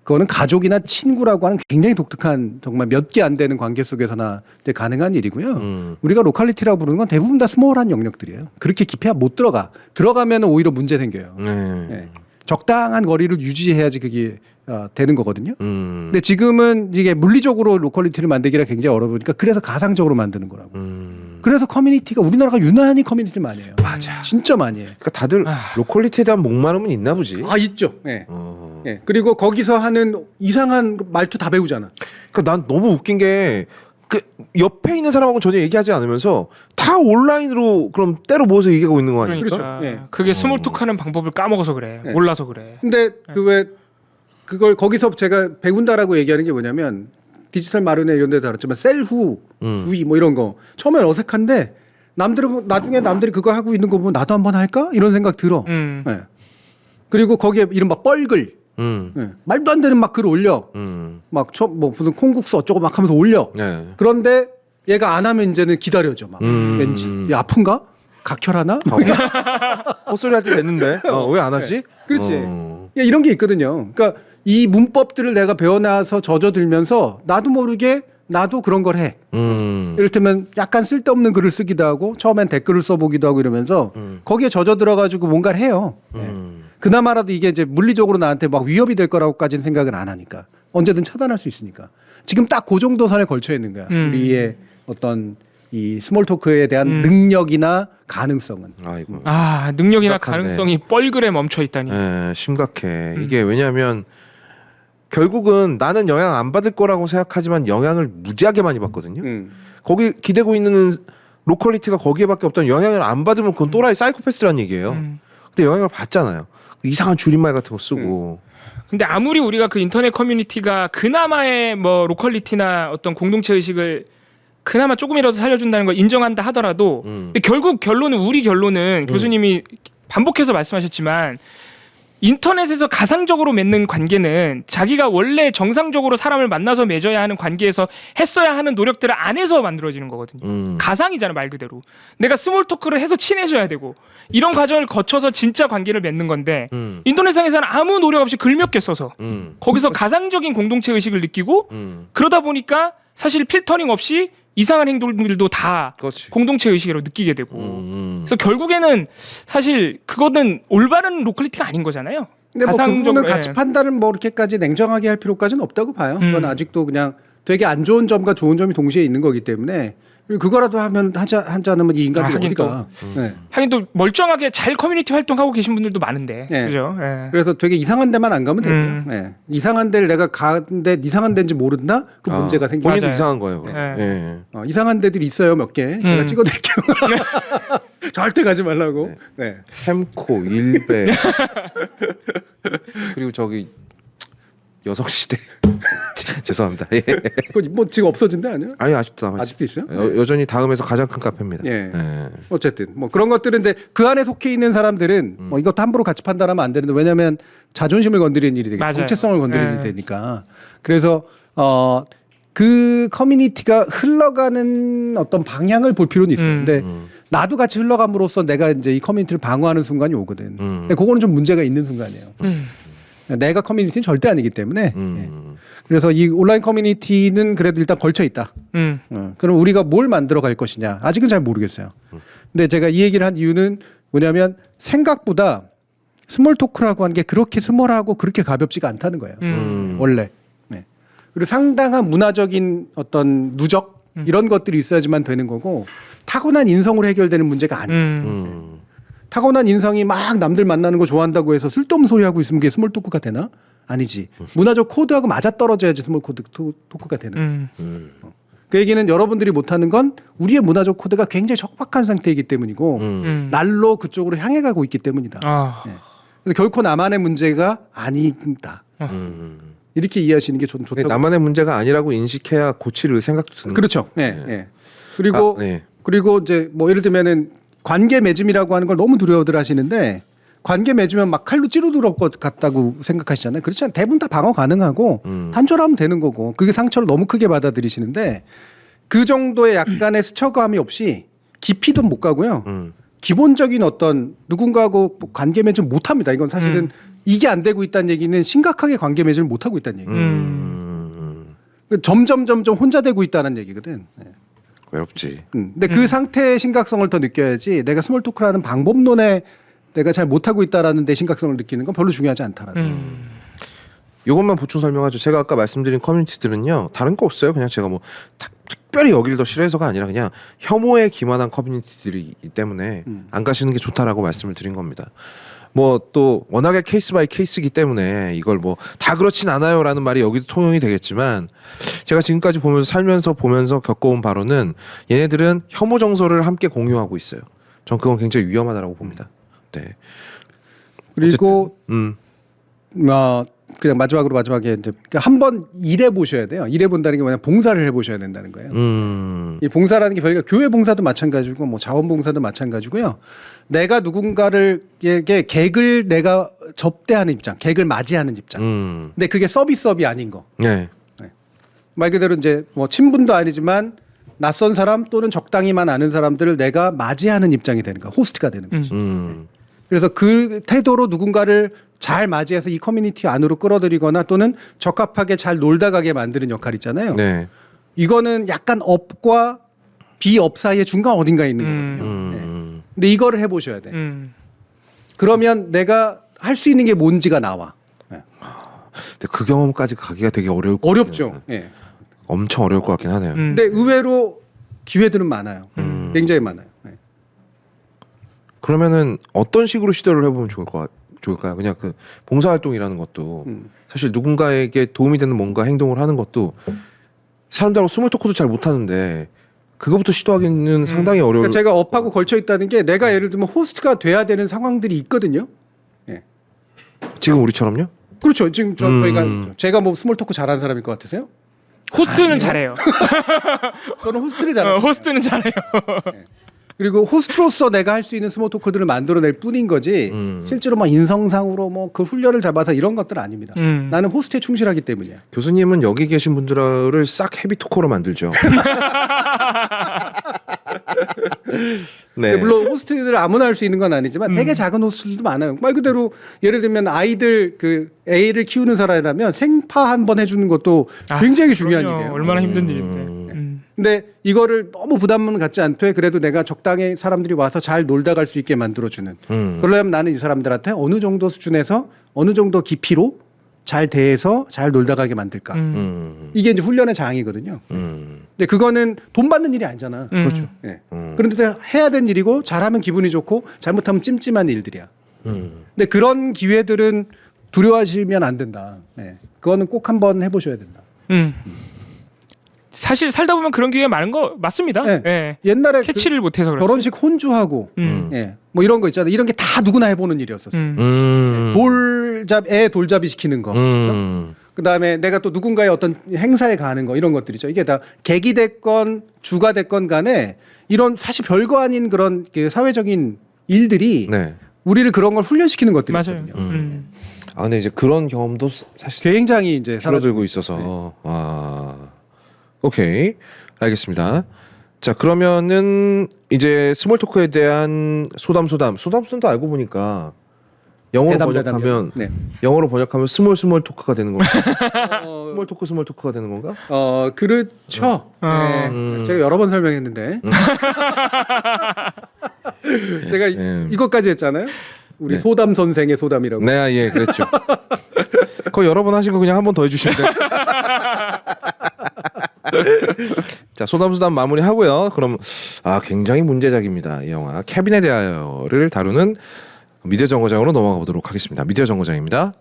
그거는 가족이나 친구라고 하는 굉장히 독특한 정말 몇 개 안 되는 관계 속에서나 이제 가능한 일이고요. 우리가 로컬리티라고 부르는 건 대부분 다 스몰한 영역들이에요. 그렇게 깊이 못 들어가. 들어가면 오히려 문제 생겨요. 네. 적당한 거리를 유지해야지 그게 되는 거거든요. 근데 지금은 이게 물리적으로 로컬리티를 만들기가 굉장히 어려우니까 그래서 가상적으로 만드는 거라고. 그래서 커뮤니티가 우리나라가 유난히 커뮤니티를 많이 해요. 맞아. 진짜 많이 해요. 그러니까 다들 로컬리티에 대한 목마름은 있나 보지. 있죠. 네. 네. 그리고 거기서 하는 이상한 말투 다 배우잖아. 그러니까 난 너무 웃긴 게 그 옆에 있는 사람하고 전혀 얘기하지 않으면서 다 온라인으로 그럼 때로 모아서 얘기하고 있는 거 아니에요? 그러니까. 그렇죠. 네. 그게 스몰톡하는 방법을 까먹어서 그래. 네. 몰라서 그래. 근데 그걸 거기서 제가 배운다라고 얘기하는 게 뭐냐면 디지털 마루네 이런 데도 알았지만 셀후 주의 뭐 이런 거 처음엔 어색한데 나중에 남들이 그걸 하고 있는 거 보면 나도 한번 할까 이런 생각 들어. 네. 그리고 거기에 이른바 뻘글 네. 말도 안 되는 막 글 올려 막 뭐 무슨 콩국수 어쩌고 막 하면서 올려. 네. 그런데 얘가 안 하면 이제는 기다려져 막 왠지 야 아픈가 각혈하나 헛소리 할 때 됐는데 왜 안 하지? 그렇지. 야, 이런 게 있거든요. 그러니까 이 문법들을 내가 배워놔서 젖어들면서 나도 모르게 나도 그런 걸 해. 이를테면 약간 쓸데없는 글을 쓰기도 하고 처음엔 댓글을 써보기도 하고 이러면서 거기에 젖어들어가지고 뭔가를 해요. 네. 그나마라도 이게 이제 물리적으로 나한테 막 위협이 될 거라고까지는 생각을 안 하니까 언제든 차단할 수 있으니까 지금 딱 그 정도 선에 걸쳐 있는 거야. 우리의 어떤 이 스몰 토크에 대한 능력이나 가능성은. 아이고. 능력이나 심각한데. 가능성이 뻘글에 멈춰 있다니. 네, 심각해. 이게 왜냐하면 결국은 나는 영향 안 받을 거라고 생각하지만 영향을 무지하게 많이 받거든요. 거기 기대고 있는 로컬리티가 거기에밖에 없다면 영향을 안 받으면 그건 또라이 사이코패스라는 얘기예요. 근데 영향을 받잖아요. 이상한 줄임말 같은 거 쓰고. 근데 아무리 우리가 그 인터넷 커뮤니티가 그나마의 뭐 로컬리티나 어떤 공동체 의식을 그나마 조금이라도 살려준다는 걸 인정한다 하더라도 근데 결국 결론은 우리 결론은 교수님이 반복해서 말씀하셨지만 인터넷에서 가상적으로 맺는 관계는 자기가 원래 정상적으로 사람을 만나서 맺어야 하는 관계에서 했어야 하는 노력들을 안 해서 만들어지는 거거든요. 가상이잖아 말 그대로. 내가 스몰 토크를 해서 친해져야 되고 이런 과정을 거쳐서 진짜 관계를 맺는 건데 인터넷상에서는 아무 노력 없이 글 몇 개 써서 거기서 가상적인 공동체 의식을 느끼고 그러다 보니까 사실 필터링 없이 이상한 행동들도 다 그렇지. 공동체 의식으로 느끼게 되고 그래서 결국에는 사실 그거는 올바른 로컬리티가 아닌 거잖아요. 근데 뭐 그 부분은 가상적으로, 가치 예. 판단을 뭐 그렇게까지 냉정하게 할 필요까지는 없다고 봐요. 그건 아직도 그냥 되게 안 좋은 점과 좋은 점이 동시에 있는 거기 때문에 그리고 그거라도 하면 하지 않으면 이 인간들이 하긴 어디가. 네. 하긴 또 멀쩡하게 잘 커뮤니티 활동하고 계신 분들도 많은데 네. 그죠? 예. 그래서 되게 이상한 데만 안 가면 되고요. 네. 이상한 데를 내가 가는데 이상한 데인지 모른다? 그 문제가 생기죠. 본인도 맞아요. 이상한 거예요. 네. 예. 이상한 데들이 있어요 몇 개. 제가 찍어드릴게요. 절대 가지 말라고. 네. 햄코, 일베 그리고 저기 여성시대 죄송합니다. 예. 그거 뭐 지금 없어진 데 아니야? 아니 아직도 남아 아직도 있어요? 여전히 다음에서 가장 큰 카페입니다. 예. 예. 어쨌든 뭐 그런 것들인데 그 안에 속해 있는 사람들은 뭐 이것도 함부로 같이 판단하면 안 되는데 왜냐하면 자존심을 건드리는 일이 되게 맞아요. 정체성을 건드리는 일이 예. 되니까 그래서 그 커뮤니티가 흘러가는 어떤 방향을 볼 필요는 있어요. 근데 나도 같이 흘러감으로써 내가 이제 이 커뮤니티를 방어하는 순간이 오거든. 근데 그거는 좀 문제가 있는 순간이에요. 내가 커뮤니티는 절대 아니기 때문에. 예. 그래서 이 온라인 커뮤니티는 그래도 일단 걸쳐 있다. 그럼 우리가 뭘 만들어 갈 것이냐 아직은 잘 모르겠어요. 근데 제가 이 얘기를 한 이유는 뭐냐면 생각보다 스몰 토크라고 하는 게 그렇게 스몰하고 그렇게 가볍지가 않다는 거예요. 원래. 네. 그리고 상당한 문화적인 어떤 누적 이런 것들이 있어야지만 되는 거고 타고난 인성으로 해결되는 문제가 아니에요. 타고난 인성이 막 남들 만나는 거 좋아한다고 해서 쓸데없는 소리 하고 있으면 그게 스몰 토크가 되나? 아니지. 문화적 코드하고 맞아떨어져야지 스몰 토크가 되는. 그 얘기는 여러분들이 못하는 건 우리의 문화적 코드가 굉장히 적박한 상태이기 때문이고 날로 그쪽으로 향해 가고 있기 때문이다. 네. 그래서 결코 나만의 문제가 아니다. 이렇게 이해하시는 게 좀 좋다고. 나만의 문제가 아니라고 인식해야 고칠 생각도 드는 그렇죠. 예. 네. 예. 그리고 네. 그리고 이제 뭐 예를 들면은 관계 맺음이라고 하는 걸 너무 두려워들 하시는데 관계 맺으면 막 칼로 찌르들 것 같다고 생각하시잖아요. 그렇지 않아요. 대부분 다 방어 가능하고 단절하면 되는 거고 그게 상처를 너무 크게 받아들이시는데 그 정도의 약간의 스쳐감이 없이 깊이도 못 가고요. 기본적인 어떤 누군가하고 관계 맺음 못 합니다. 이건 사실은 이게 안 되고 있다는 얘기는 심각하게 관계 맺음을 못 하고 있다는 얘기예요. 점점 혼자 되고 있다는 얘기거든. 네. 외롭지. 근데 그 상태의 심각성을 더 느껴야지 내가 스몰 토크라는 방법론에 내가 잘 못하고 있다라는 데 심각성을 느끼는 건 별로 중요하지 않다라는. 이것만 보충 설명하죠. 제가 아까 말씀드린 커뮤니티들은요. 다른 거 없어요. 그냥 제가 뭐 특별히 여기를 더 싫어해서가 아니라 그냥 혐오에 기만한 커뮤니티들이기 때문에 안 가시는 게 좋다라고 말씀을 드린 겁니다. 뭐 또 워낙에 케이스 바이 케이스이기 때문에 이걸 뭐 다 그렇진 않아요라는 말이 여기도 통용이 되겠지만 제가 지금까지 살면서 보면서 겪어온 바로는 얘네들은 혐오 정서를 함께 공유하고 있어요. 전 그건 굉장히 위험하다고 봅니다. 네. 그리고 어쨌든, 그냥 마지막에 이제 한번 일해 보셔야 돼요. 일해 본다는 게 뭐냐 봉사를 해 보셔야 된다는 거예요. 이 봉사라는 게 별거 교회 봉사도 마찬가지고 뭐 자원봉사도 마찬가지고요. 내가 누군가를에게 객을 내가 접대하는 입장, 객을 맞이하는 입장. 근데 그게 서비스업이 아닌 거. 네. 말 그대로 이제 뭐 친분도 아니지만 낯선 사람 또는 적당히만 아는 사람들을 내가 맞이하는 입장이 되는 거, 호스트가 되는 거지. 그래서 그 태도로 누군가를 잘 맞이해서 이 커뮤니티 안으로 끌어들이거나 또는 적합하게 잘 놀다 가게 만드는 역할 있잖아요. 네. 이거는 약간 업과 비업 사이의 중간 어딘가에 있는 거거든요. 네. 근데 이거를 해보셔야 돼. 그러면 내가 할 수 있는 게 뭔지가 나와. 네. 근데 그 경험까지 가기가 되게 어렵죠. 네. 엄청 어려울 것 같긴 하네요. 근데 의외로 기회들은 많아요. 굉장히 많아요. 네. 그러면은 어떤 식으로 시도를 해보면 좋을까요? 그냥 그 봉사활동이라는 것도 사실 누군가에게 도움이 되는 뭔가 행동을 하는 것도 사람들하고 스몰 토크도 잘 못하는데 그거부터 시도하기는 상당히 어려울. 그러니까 제가 업하고 걸쳐 있다는 게 내가 예를 들면 호스트가 돼야 되는 상황들이 있거든요. 네. 지금 우리처럼요? 그렇죠. 지금 저희가 제가 뭐 스몰 토크 잘하는 사람일 것 같으세요? 호스트는 잘해요. 저는 호스트를 잘해요. 호스트는 잘해요. 그리고 호스트로서 내가 할 수 있는 스몰 토크들을 만들어낼 뿐인 거지 실제로 막 인성상으로 뭐 그 훈련을 잡아서 이런 것들은 아닙니다. 나는 호스트에 충실하기 때문이야. 교수님은 여기 계신 분들을 싹 헤비 토커로 만들죠. 네. 물론 호스트들 아무나 할 수 있는 건 아니지만 되게 작은 호스트들도 많아요. 말 그대로 예를 들면 아이들 그 애를 키우는 사람이라면 생파 한 번 해주는 것도 굉장히 중요한 그럼요. 일이에요. 얼마나 힘든 일인데. 근데 이거를 너무 부담은 갖지 않되 그래도 내가 적당히 사람들이 와서 잘 놀다 갈 수 있게 만들어주는. 그러려면 나는 이 사람들한테 어느 정도 수준에서 어느 정도 깊이로 잘 대해서 잘 놀다 가게 만들까. 이게 이제 훈련의 장이거든요. 근데 그거는 돈 받는 일이 아니잖아. 그렇죠. 네. 그런데 해야 되는 일이고 잘하면 기분이 좋고 잘못하면 찜찜한 일들이야. 근데 그런 기회들은 두려워하시면 안 된다. 네. 그거는 꼭 한번 해보셔야 된다. 사실 살다 보면 그런 기회 많은 거 맞습니다. 네. 예. 옛날에 캐치를 못해서 그렇죠. 결혼식 혼주하고 예. 뭐 이런 거 있잖아요. 이런 게 다 누구나 해보는 일이었었어요. 애 돌잡이 시키는 거. 그렇죠? 그다음에 내가 또 누군가의 어떤 행사에 가는 거 이런 것들이죠. 이게 다 계기 됐건 주가 됐건 간에 이런 사실 별거 아닌 그런 그 사회적인 일들이 네. 우리를 그런 걸 훈련시키는 맞아요. 것들이거든요. 아 근데 이제 그런 경험도 사실 굉장히 이제 줄어들고 있어서 아 오케이 알겠습니다. 자 그러면은 이제 스몰 토크에 대한 소담도 알고 보니까 영어로 번역하면 네. 영어로 번역하면 스몰 토크가 되는 건가? 스몰 토크가 되는 건가? 그렇죠. 네. 제가 여러 번 설명했는데 제가 이것까지 했잖아요. 우리 네. 소담 선생의 소담이라고. 네, 예, 그랬죠. 거의 여러 번 하신 거 그냥 한 번 더 해주시면 돼요. 자, 소담 마무리 하고요. 그럼 굉장히 문제작입니다. 이 영화 케빈에 대하여를 다루는 미디어 정거장으로 넘어가 보도록 하겠습니다. 미디어 정거장입니다.